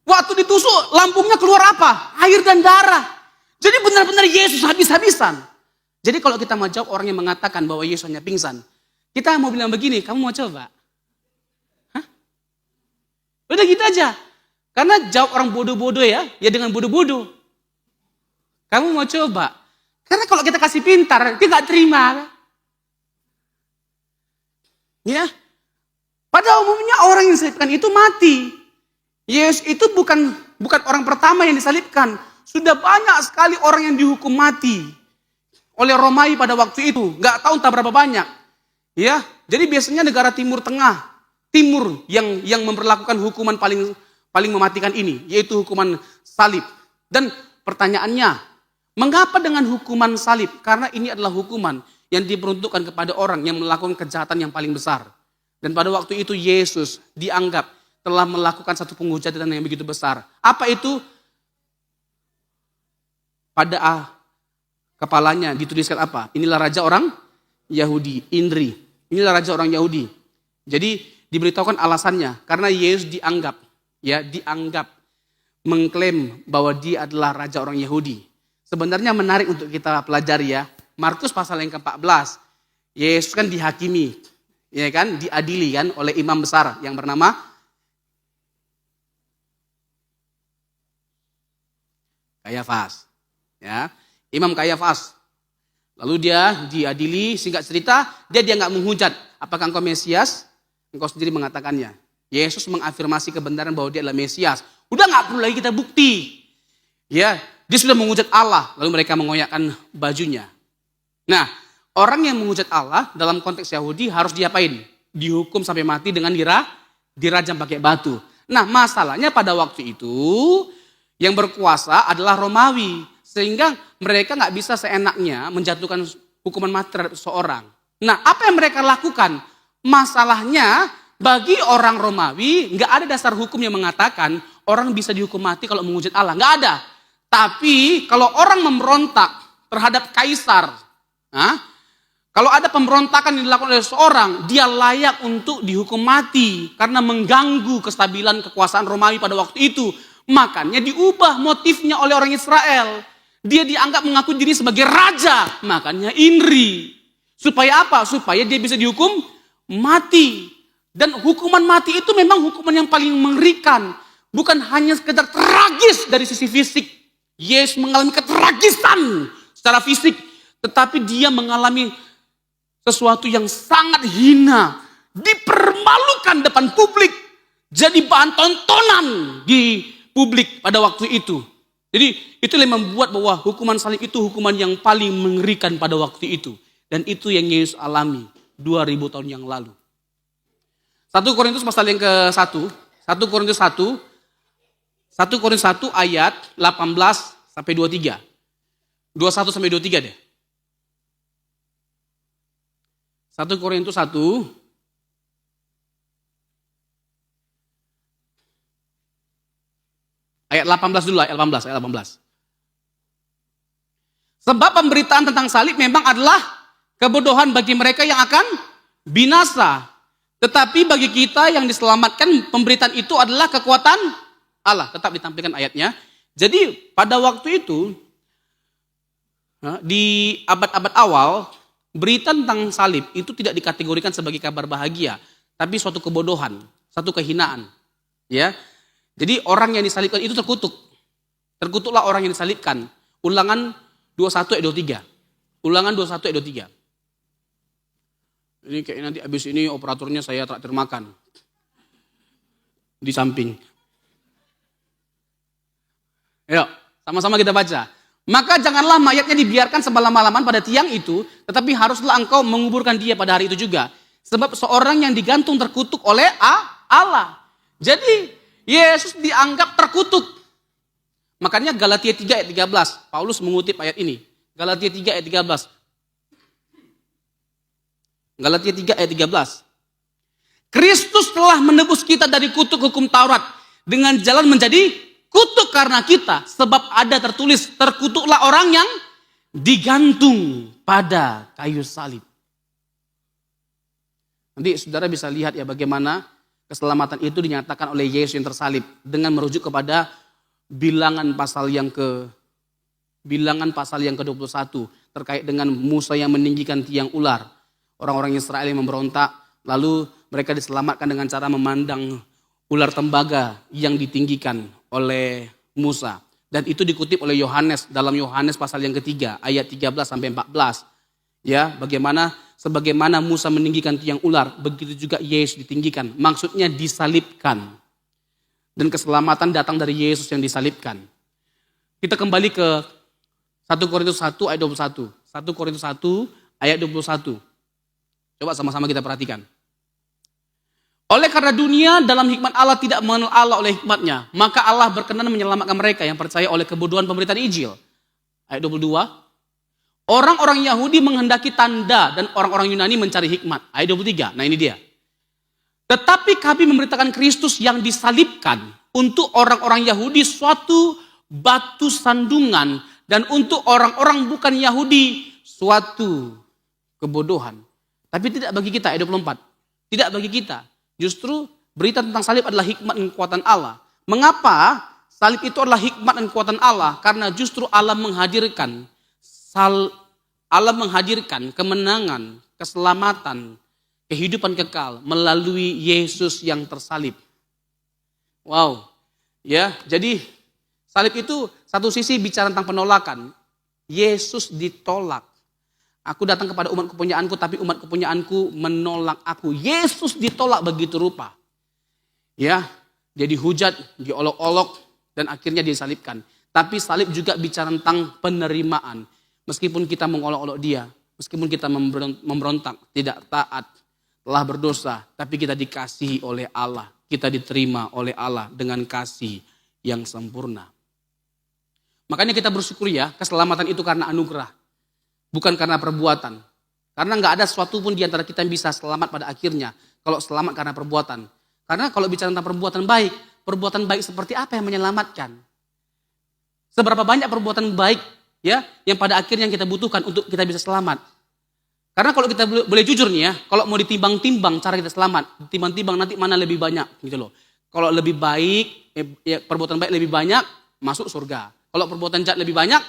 Waktu ditusuk, lambungnya keluar apa? Air dan darah. Jadi benar-benar Yesus habis-habisan. Jadi kalau kita mau jawab orang yang mengatakan bahwa Yesus hanya pingsan. Kita mau bilang begini, kamu mau coba? Udah gitu aja. Karena jawab orang bodoh-bodoh ya dengan bodoh-bodoh. Kamu mau coba? Karena kalau kita kasih pintar, dia gak terima. Ya. Pada umumnya orang yang disalibkan itu mati. Yesus itu bukan orang pertama yang disalibkan. Sudah banyak sekali orang yang dihukum mati oleh Romawi pada waktu itu. Gak tahu entah berapa banyak. Ya. Jadi biasanya negara Timur Tengah. Timur yang memperlakukan hukuman paling mematikan ini, yaitu hukuman salib. Dan pertanyaannya, mengapa dengan hukuman salib? Karena ini adalah hukuman yang diperuntukkan kepada orang yang melakukan kejahatan yang paling besar. Dan pada waktu itu Yesus dianggap telah melakukan satu penghujatan yang begitu besar. Apa itu? Pada kepalanya dituliskan apa? Inilah raja orang Yahudi, Indri. Inilah raja orang Yahudi. Jadi diberitahukan alasannya karena Yesus dianggap mengklaim bahwa dia adalah raja orang Yahudi. Sebenarnya menarik untuk kita pelajari ya. Markus pasal yang ke-14. Yesus kan dihakimi, ya kan, diadili kan oleh imam besar yang bernama Kayafas. Ya, Imam Kayafas. Lalu dia diadili, singkat cerita, dia nggak menghujat. Apakah engkau Mesias? Engkau sendiri mengatakannya. Yesus mengafirmasi kebenaran bahwa dia adalah Mesias. Udah gak perlu lagi kita bukti. Ya, dia sudah menghujat Allah. Lalu mereka mengoyakkan bajunya. Nah, orang yang menghujat Allah dalam konteks Yahudi harus diapain? Dihukum sampai mati dengan dirajam pakai batu. Nah, masalahnya pada waktu itu yang berkuasa adalah Romawi. Sehingga mereka gak bisa seenaknya menjatuhkan hukuman mati terhadap seseorang. Nah, apa yang mereka lakukan? Masalahnya bagi orang Romawi nggak ada dasar hukum yang mengatakan orang bisa dihukum mati kalau menghujat Allah. Nggak ada. Tapi kalau orang memberontak terhadap kaisar, kalau ada pemberontakan yang dilakukan oleh seorang, dia layak untuk dihukum mati karena mengganggu kestabilan kekuasaan Romawi pada waktu itu. Makanya diubah motifnya oleh orang Israel. Dia dianggap mengaku diri sebagai raja, makanya Indri. Supaya apa? Supaya dia bisa dihukum mati. Dan hukuman mati itu memang hukuman yang paling mengerikan. bukan hanya sekedar tragis dari sisi fisik. Yesus mengalami ketragisan secara fisik, tetapi dia mengalami sesuatu yang sangat hina, dipermalukan depan publik, jadi bahan tontonan di publik pada waktu itu. Jadi itu yang membuat bahwa hukuman salib itu hukuman yang paling mengerikan pada waktu itu. Dan itu yang Yesus alami 2000 tahun yang lalu. 1 Korintus pasal yang ke-1, 1 Korintus 1 ayat 18 sampai 23. 21 sampai 23 deh. 1 Korintus 1 ayat 18 dulu, ayat 18. Sebab pemberitaan tentang salib memang adalah kebodohan bagi mereka yang akan binasa. Tetapi bagi kita yang diselamatkan, pemberitaan itu adalah kekuatan Allah. Tetap ditampilkan ayatnya. Jadi pada waktu itu, di abad-abad awal, berita tentang salib itu tidak dikategorikan sebagai kabar bahagia, tapi suatu kebodohan, satu kehinaan. Ya, jadi orang yang disalibkan itu terkutuk. Terkutuklah orang yang disalibkan. Ulangan 21 ayat 23. Ulangan 21 ayat 23. Ini kayak nanti habis ini operatornya saya traktir makan. Di samping. Ayo, sama-sama kita baca. Maka janganlah mayatnya dibiarkan semalam-malaman pada tiang itu, tetapi haruslah engkau menguburkan dia pada hari itu juga. Sebab seorang yang digantung terkutuk oleh Allah. Jadi Yesus dianggap terkutuk. Makanya Galatia 3 ayat 13, Paulus mengutip ayat ini. Galatia 3 ayat 13. Galatia 3 ayat 13. Kristus telah menebus kita dari kutuk hukum Taurat dengan jalan menjadi kutuk karena kita. Sebab ada tertulis, terkutuklah orang yang digantung pada kayu salib. Nanti saudara bisa lihat ya bagaimana keselamatan itu dinyatakan oleh Yesus yang tersalib dengan merujuk kepada bilangan pasal yang ke-21 terkait dengan Musa yang meninggikan tiang ular. Orang-orang Israel yang memberontak, lalu mereka diselamatkan dengan cara memandang ular tembaga yang ditinggikan oleh Musa. Dan itu dikutip oleh Yohanes dalam Yohanes pasal yang ketiga ayat 13 sampai 14. Ya, sebagaimana Musa meninggikan tiang ular, begitu juga Yesus ditinggikan. Maksudnya disalibkan. Dan keselamatan datang dari Yesus yang disalibkan. Kita kembali ke 1 Korintus 1 ayat 21. 1 Korintus 1 ayat 21. Coba sama-sama kita perhatikan. Oleh karena dunia dalam hikmat Allah tidak mengenal Allah oleh hikmatnya, maka Allah berkenan menyelamatkan mereka yang percaya oleh kebodohan pemberitaan Injil. Ayat 22. Orang-orang Yahudi menghendaki tanda dan orang-orang Yunani mencari hikmat. Ayat 23. Nah ini dia. Tetapi kami memberitakan Kristus yang disalibkan untuk orang-orang Yahudi suatu batu sandungan dan untuk orang-orang bukan Yahudi suatu kebodohan. Tapi tidak bagi kita, ayat 24. Tidak bagi kita. Justru berita tentang salib adalah hikmat dan kekuatan Allah. Mengapa salib itu adalah hikmat dan kekuatan Allah? Karena justru Allah menghadirkan kemenangan, keselamatan, kehidupan kekal melalui Yesus yang tersalib. Wow. Ya, jadi salib itu satu sisi bicara tentang penolakan. Yesus ditolak. Aku datang kepada umat kepunyaanku, tapi umat kepunyaanku menolak aku. Yesus ditolak begitu rupa. Ya, dia dihujat, diolok-olok, dan akhirnya disalibkan. Tapi salib juga bicara tentang penerimaan. Meskipun kita mengolok-olok dia, meskipun kita memberontak, tidak taat, telah berdosa, tapi kita dikasihi oleh Allah. Kita diterima oleh Allah dengan kasih yang sempurna. Makanya kita bersyukur ya, keselamatan itu karena anugerah. Bukan karena perbuatan. Karena nggak ada sesuatu pun di antara kita yang bisa selamat pada akhirnya. Kalau selamat karena perbuatan. Karena kalau bicara tentang perbuatan baik seperti apa yang menyelamatkan? Seberapa banyak perbuatan baik ya yang pada akhirnya kita butuhkan untuk kita bisa selamat? Karena kalau kita boleh jujur nih ya, kalau mau ditimbang-timbang cara kita selamat, timbang-timbang nanti mana lebih banyak gitu loh. Kalau lebih baik, perbuatan baik lebih banyak, masuk surga. Kalau perbuatan jahat lebih banyak,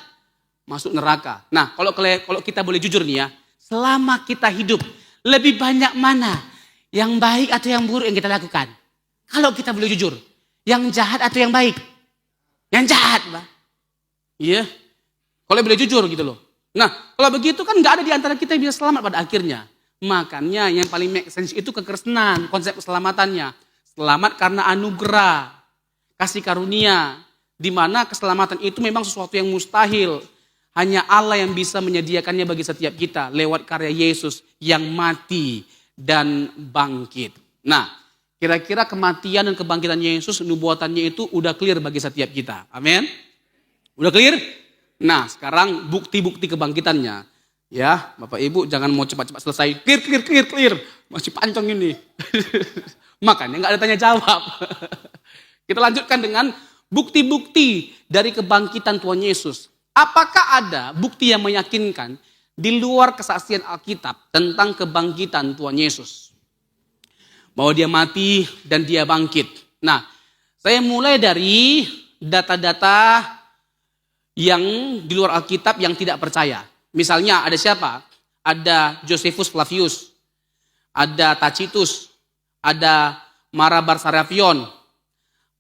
masuk neraka. Nah, kalau kita boleh jujur nih ya, selama kita hidup, lebih banyak mana yang baik atau yang buruk yang kita lakukan? Kalau kita boleh jujur, Yang jahat atau yang baik? Yang jahat, Pak. Iya. Kalau boleh jujur gitu loh. Nah, kalau begitu kan nggak ada di antara kita yang bisa selamat pada akhirnya. Makanya yang paling make sense itu kekristenan, konsep keselamatannya. Selamat karena anugerah, kasih karunia. Di mana keselamatan itu memang sesuatu yang mustahil. Hanya Allah yang bisa menyediakannya bagi setiap kita lewat karya Yesus yang mati dan bangkit. Nah, kira-kira kematian dan kebangkitan Yesus, nubuatannya itu udah clear bagi setiap kita. Amin. Udah clear? Nah, sekarang bukti-bukti kebangkitannya. Ya, Bapak Ibu jangan mau cepat-cepat selesai. Clear. Masih panjang ini. Makanya nggak ada tanya jawab. Kita lanjutkan dengan bukti-bukti dari kebangkitan Tuhan Yesus. Apakah ada bukti yang meyakinkan di luar kesaksian Alkitab tentang kebangkitan Tuhan Yesus? Bahwa dia mati dan dia bangkit. Nah, saya mulai dari data-data yang di luar Alkitab yang tidak percaya. Misalnya ada siapa? Ada Josephus Flavius, ada Tacitus, ada Mara Barsarafion,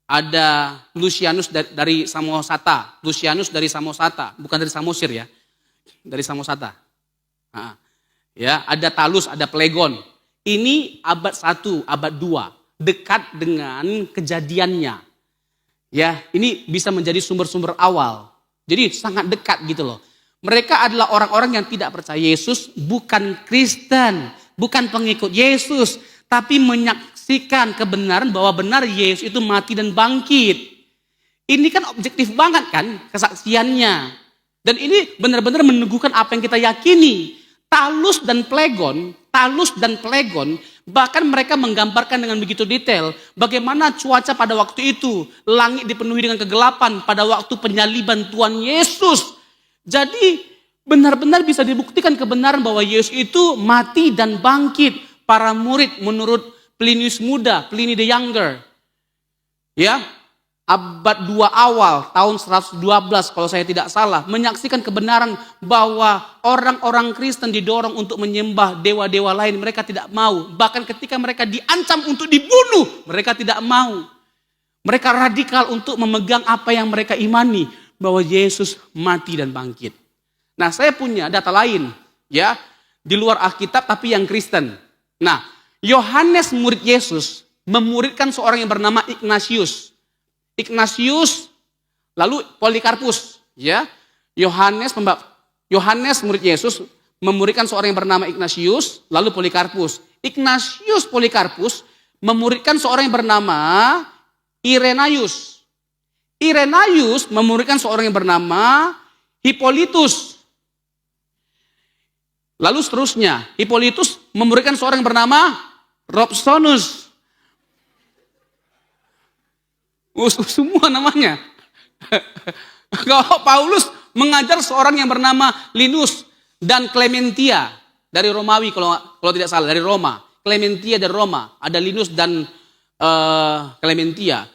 ada Lucianus dari Samosata. Lucianus dari Samosata, bukan dari Samosir ya. Dari Samosata. Nah, ya, ada Talus, ada Plegon. Ini abad 1, abad 2, dekat dengan kejadiannya. Ya, ini bisa menjadi sumber-sumber awal. Jadi sangat dekat gitu loh. Mereka adalah orang-orang yang tidak percaya Yesus, bukan Kristen, bukan pengikut Yesus, tapi menyaksikan kebenaran bahwa benar Yesus itu mati dan bangkit. Ini kan objektif banget kan kesaksiannya. Dan ini benar-benar meneguhkan apa yang kita yakini. Talus dan Plegon, bahkan mereka menggambarkan dengan begitu detail bagaimana cuaca pada waktu itu. Langit dipenuhi dengan kegelapan pada waktu penyaliban Tuhan Yesus. Jadi benar-benar bisa dibuktikan kebenaran bahwa Yesus itu mati dan bangkit. Para murid menurut Plinius Muda, Pliny the Younger. Ya, abad 2 awal, tahun 112 kalau saya tidak salah, menyaksikan kebenaran bahwa orang-orang Kristen didorong untuk menyembah dewa-dewa lain. Mereka tidak mau. Bahkan ketika mereka diancam untuk dibunuh, mereka tidak mau. Mereka radikal untuk memegang apa yang mereka imani, bahwa Yesus mati dan bangkit. Nah, saya punya data lain, ya, di luar Alkitab tapi yang Kristen. Nah, Yohanes murid Yesus memuridkan seorang yang bernama Ignatius, lalu Polikarpus, ya. Yohanes murid Yesus memuridkan seorang yang bernama Ignatius, lalu Polikarpus. Ignatius Polikarpus memuridkan seorang yang bernama Irenaius. Irenaius memuridkan seorang yang bernama Hippolytus. Lalu seterusnya, Hippolytus memuridkan seorang yang bernama Robsonus. Semua namanya. Kalau Paulus mengajar seorang yang bernama Linus dan Clementia dari Romawi, kalau tidak salah, dari Roma. Clementia dari Roma, ada Linus dan Clementia.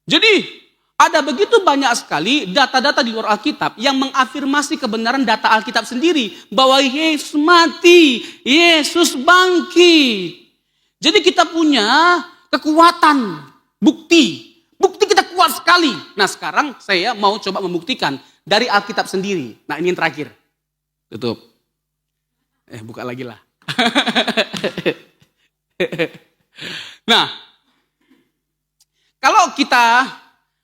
Jadi ada begitu banyak sekali data-data di luar Alkitab yang mengafirmasi kebenaran data Alkitab sendiri. Bahwa Yesus mati, Yesus bangkit. Jadi kita punya kekuatan, bukti. Bukti kita kuat sekali. Nah, sekarang saya mau coba membuktikan dari Alkitab sendiri. Nah, ini yang terakhir. Tutup. Buka lagi lah. Nah, kalau kita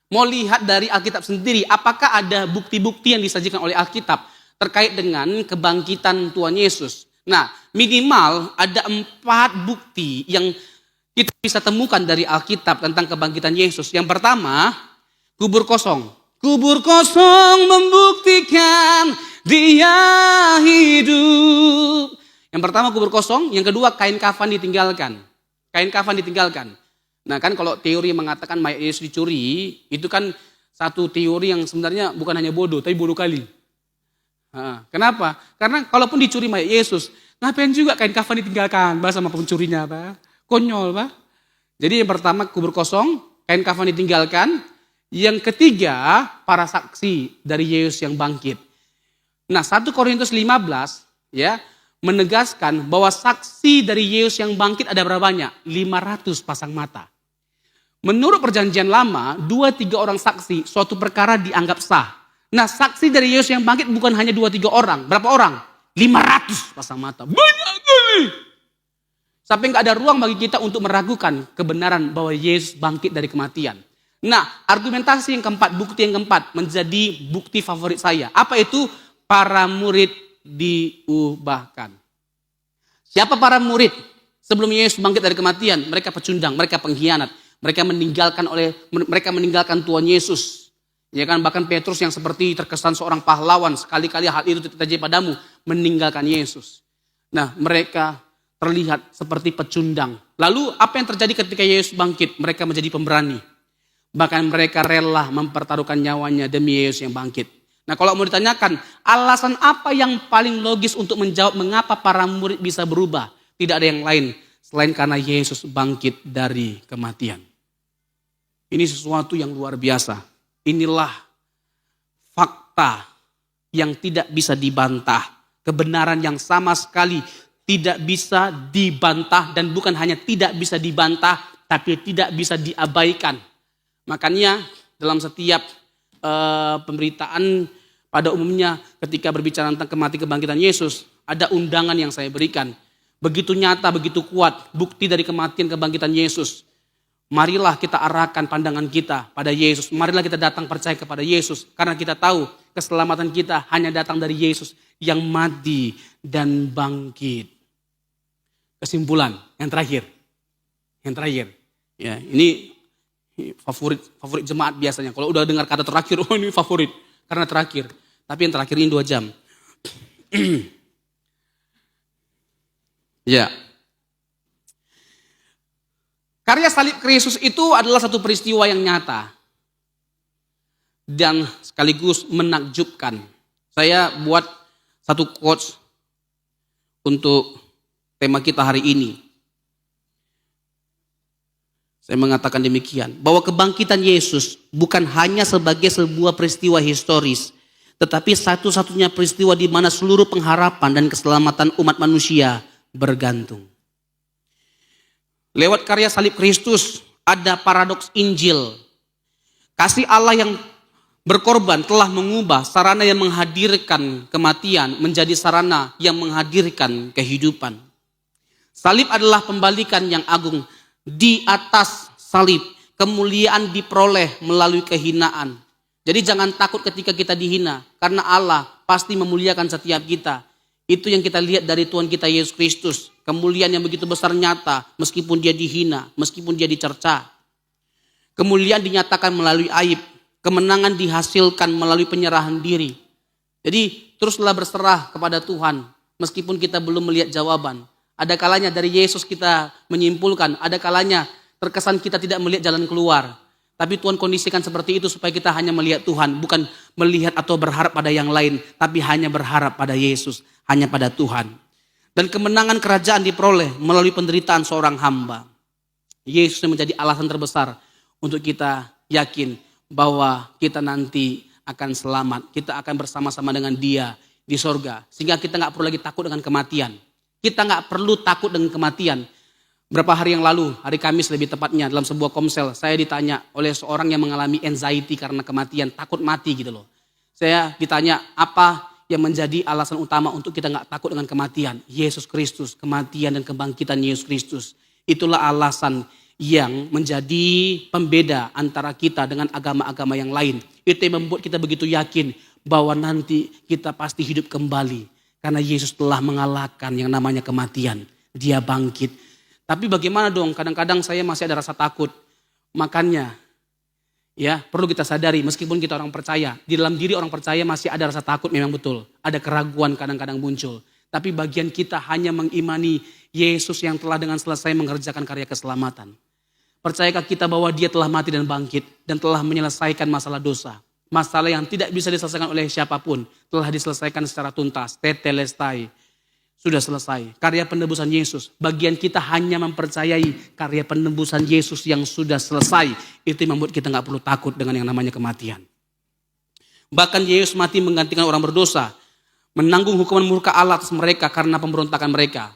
mau lihat dari Alkitab sendiri, apakah ada bukti-bukti yang disajikan oleh Alkitab terkait dengan kebangkitan Tuhan Yesus? Nah, minimal ada 4 bukti yang kita bisa temukan dari Alkitab tentang kebangkitan Yesus. Yang pertama, kubur kosong. Kubur kosong membuktikan dia hidup. Yang pertama kubur kosong, yang kedua kain kafan ditinggalkan. Kain kafan ditinggalkan. Nah, kan kalau teori mengatakan mayat Yesus dicuri, itu kan satu teori yang sebenarnya bukan hanya bodoh, tapi bodoh kali. Kenapa? Karena kalaupun dicuri mayat Yesus, ngapain juga kain kafan ditinggalkan? Bahas sama pencurinya, Pak. Konyol, Pak. Jadi yang pertama kubur kosong, kain kafan ditinggalkan. Yang ketiga, para saksi dari Yesus yang bangkit. Nah, 1 Korintus 15 ya menegaskan bahwa saksi dari Yesus yang bangkit ada berapa banyak? 500 pasang mata. Menurut perjanjian lama, 2-3 orang saksi, suatu perkara dianggap sah. Nah, saksi dari Yesus yang bangkit bukan hanya 2-3 orang. Berapa orang? 500 pasang mata. Banyak kali. Sampai nggak ada ruang bagi kita untuk meragukan kebenaran bahwa Yesus bangkit dari kematian. Nah, argumentasi yang keempat, bukti yang keempat menjadi bukti favorit saya. Apa itu? Para murid diubahkan. Siapa para murid? Sebelum Yesus bangkit dari kematian, mereka pecundang, mereka pengkhianat, mereka meninggalkan Tuhan Yesus. Ya kan, bahkan Petrus yang seperti terkesan seorang pahlawan, sekali-kali hal itu terjadi padamu, meninggalkan Yesus. Nah, mereka terlihat seperti pecundang. Lalu apa yang terjadi ketika Yesus bangkit? Mereka menjadi pemberani. Bahkan mereka rela mempertaruhkan nyawanya demi Yesus yang bangkit. Nah, kalau mau ditanyakan, alasan apa yang paling logis untuk menjawab mengapa para murid bisa berubah? Tidak ada yang lain selain karena Yesus bangkit dari kematian. Ini sesuatu yang luar biasa. Inilah fakta yang tidak bisa dibantah. Kebenaran yang sama sekali tidak bisa dibantah, dan bukan hanya tidak bisa dibantah, tapi tidak bisa diabaikan. Makanya dalam setiap pemberitaan pada umumnya ketika berbicara tentang kematian kebangkitan Yesus, ada undangan yang saya berikan. Begitu nyata, begitu kuat bukti dari kematian kebangkitan Yesus. Marilah kita arahkan pandangan kita pada Yesus. Marilah kita datang percaya kepada Yesus. Karena kita tahu keselamatan kita hanya datang dari Yesus yang mati dan bangkit. Kesimpulan yang terakhir. Ya, ini favorit jemaat biasanya. Kalau udah dengar kata terakhir, oh ini favorit karena terakhir. Tapi yang terakhir ini 2 jam. Ya. Karya salib Kristus itu adalah satu peristiwa yang nyata dan sekaligus menakjubkan. Saya buat satu quotes untuk tema kita hari ini. Saya mengatakan demikian, bahwa kebangkitan Yesus bukan hanya sebagai sebuah peristiwa historis, tetapi satu-satunya peristiwa di mana seluruh pengharapan dan keselamatan umat manusia bergantung. Lewat karya salib Kristus ada paradoks Injil. Kasih Allah yang berkorban telah mengubah sarana yang menghadirkan kematian menjadi sarana yang menghadirkan kehidupan. Salib adalah pembalikan yang agung. Di atas salib, kemuliaan diperoleh melalui kehinaan. Jadi jangan takut ketika kita dihina, karena Allah pasti memuliakan setiap kita. Itu yang kita lihat dari Tuhan kita Yesus Kristus. Kemuliaan yang begitu besar nyata, meskipun dia dihina, meskipun dia dicerca. Kemuliaan dinyatakan melalui aib. Kemenangan dihasilkan melalui penyerahan diri. Jadi teruslah berserah kepada Tuhan, meskipun kita belum melihat jawaban. Ada kalanya dari Yesus kita menyimpulkan, ada kalanya terkesan kita tidak melihat jalan keluar. Tapi Tuhan kondisikan seperti itu supaya kita hanya melihat Tuhan, bukan melihat atau berharap pada yang lain, tapi hanya berharap pada Yesus, hanya pada Tuhan. Dan kemenangan kerajaan diperoleh melalui penderitaan seorang hamba. Yesus menjadi alasan terbesar untuk kita yakin bahwa kita nanti akan selamat, kita akan bersama-sama dengan Dia di sorga. Sehingga kita gak perlu lagi takut dengan kematian. Kita gak perlu takut dengan kematian. Berapa hari yang lalu, hari Kamis lebih tepatnya, dalam sebuah komsel, saya ditanya oleh seorang yang mengalami anxiety karena kematian, takut mati gitu loh. Saya ditanya, apa yang menjadi alasan utama untuk kita gak takut dengan kematian? Yesus Kristus, kematian dan kebangkitan Yesus Kristus. Itulah alasan yang menjadi pembeda antara kita dengan agama-agama yang lain. Itu yang membuat kita begitu yakin bahwa nanti kita pasti hidup kembali. Karena Yesus telah mengalahkan yang namanya kematian. Dia bangkit. Tapi bagaimana dong? Kadang-kadang saya masih ada rasa takut. Makanya ya perlu kita sadari meskipun kita orang percaya. Di dalam diri orang percaya masih ada rasa takut, memang betul. Ada keraguan kadang-kadang muncul. Tapi bagian kita hanya mengimani Yesus yang telah dengan selesai mengerjakan karya keselamatan. Percayakah kita bahwa Dia telah mati dan bangkit dan telah menyelesaikan masalah dosa? Masalah yang tidak bisa diselesaikan oleh siapapun telah diselesaikan secara tuntas. Tetelestai. Sudah selesai. Karya penebusan Yesus. Bagian kita hanya mempercayai karya penebusan Yesus yang sudah selesai. Itu yang membuat kita gak perlu takut dengan yang namanya kematian. Bahkan Yesus mati menggantikan orang berdosa. Menanggung hukuman murka Allah atas mereka karena pemberontakan mereka.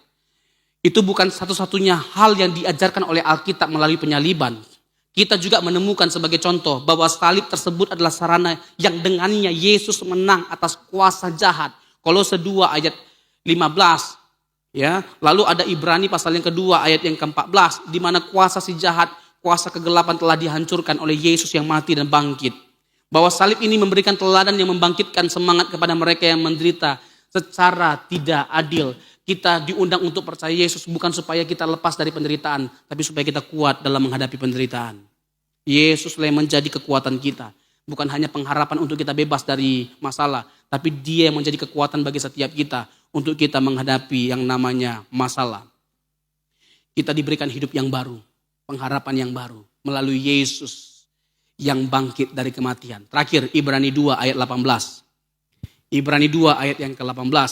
Itu bukan satu-satunya hal yang diajarkan oleh Alkitab melalui penyaliban. Kita juga menemukan sebagai contoh bahwa salib tersebut adalah sarana yang dengannya Yesus menang atas kuasa jahat. Kolose 2 ayat 15. Ya, lalu ada Ibrani pasal yang kedua ayat yang ke-14 di mana kuasa si jahat, kuasa kegelapan telah dihancurkan oleh Yesus yang mati dan bangkit. Bahwa salib ini memberikan teladan yang membangkitkan semangat kepada mereka yang menderita secara tidak adil. Kita diundang untuk percaya Yesus bukan supaya kita lepas dari penderitaan, tapi supaya kita kuat dalam menghadapi penderitaan. Yesuslah yang menjadi kekuatan kita. Bukan hanya pengharapan untuk kita bebas dari masalah, tapi Dia yang menjadi kekuatan bagi setiap kita untuk kita menghadapi yang namanya masalah. Kita diberikan hidup yang baru, pengharapan yang baru melalui Yesus yang bangkit dari kematian. Terakhir, Ibrani 2 ayat 18. Ibrani 2 ayat yang ke-18.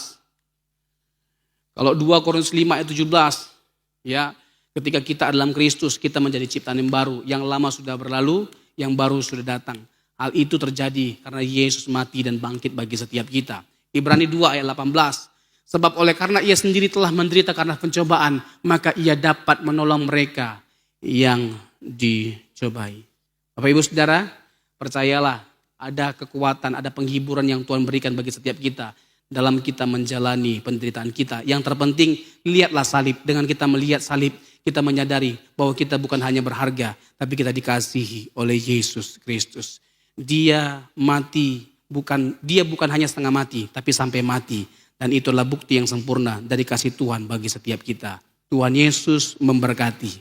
Kalau 2 Korintus 5 ayat 17, ya, ketika kita dalam Kristus, kita menjadi ciptaan yang baru. Yang lama sudah berlalu, yang baru sudah datang. Hal itu terjadi karena Yesus mati dan bangkit bagi setiap kita. Ibrani 2 ayat 18. Sebab oleh karena Ia sendiri telah menderita karena pencobaan, maka Ia dapat menolong mereka yang dicobai. Bapak Ibu Saudara, percayalah ada kekuatan, ada penghiburan yang Tuhan berikan bagi setiap kita dalam kita menjalani penderitaan kita. Yang terpenting, lihatlah salib. Dengan kita melihat salib, kita menyadari bahwa kita bukan hanya berharga, tapi kita dikasihi oleh Yesus Kristus. Dia bukan hanya setengah mati, tapi sampai mati. Dan itulah bukti yang sempurna dari kasih Tuhan bagi setiap kita. Tuhan Yesus memberkati.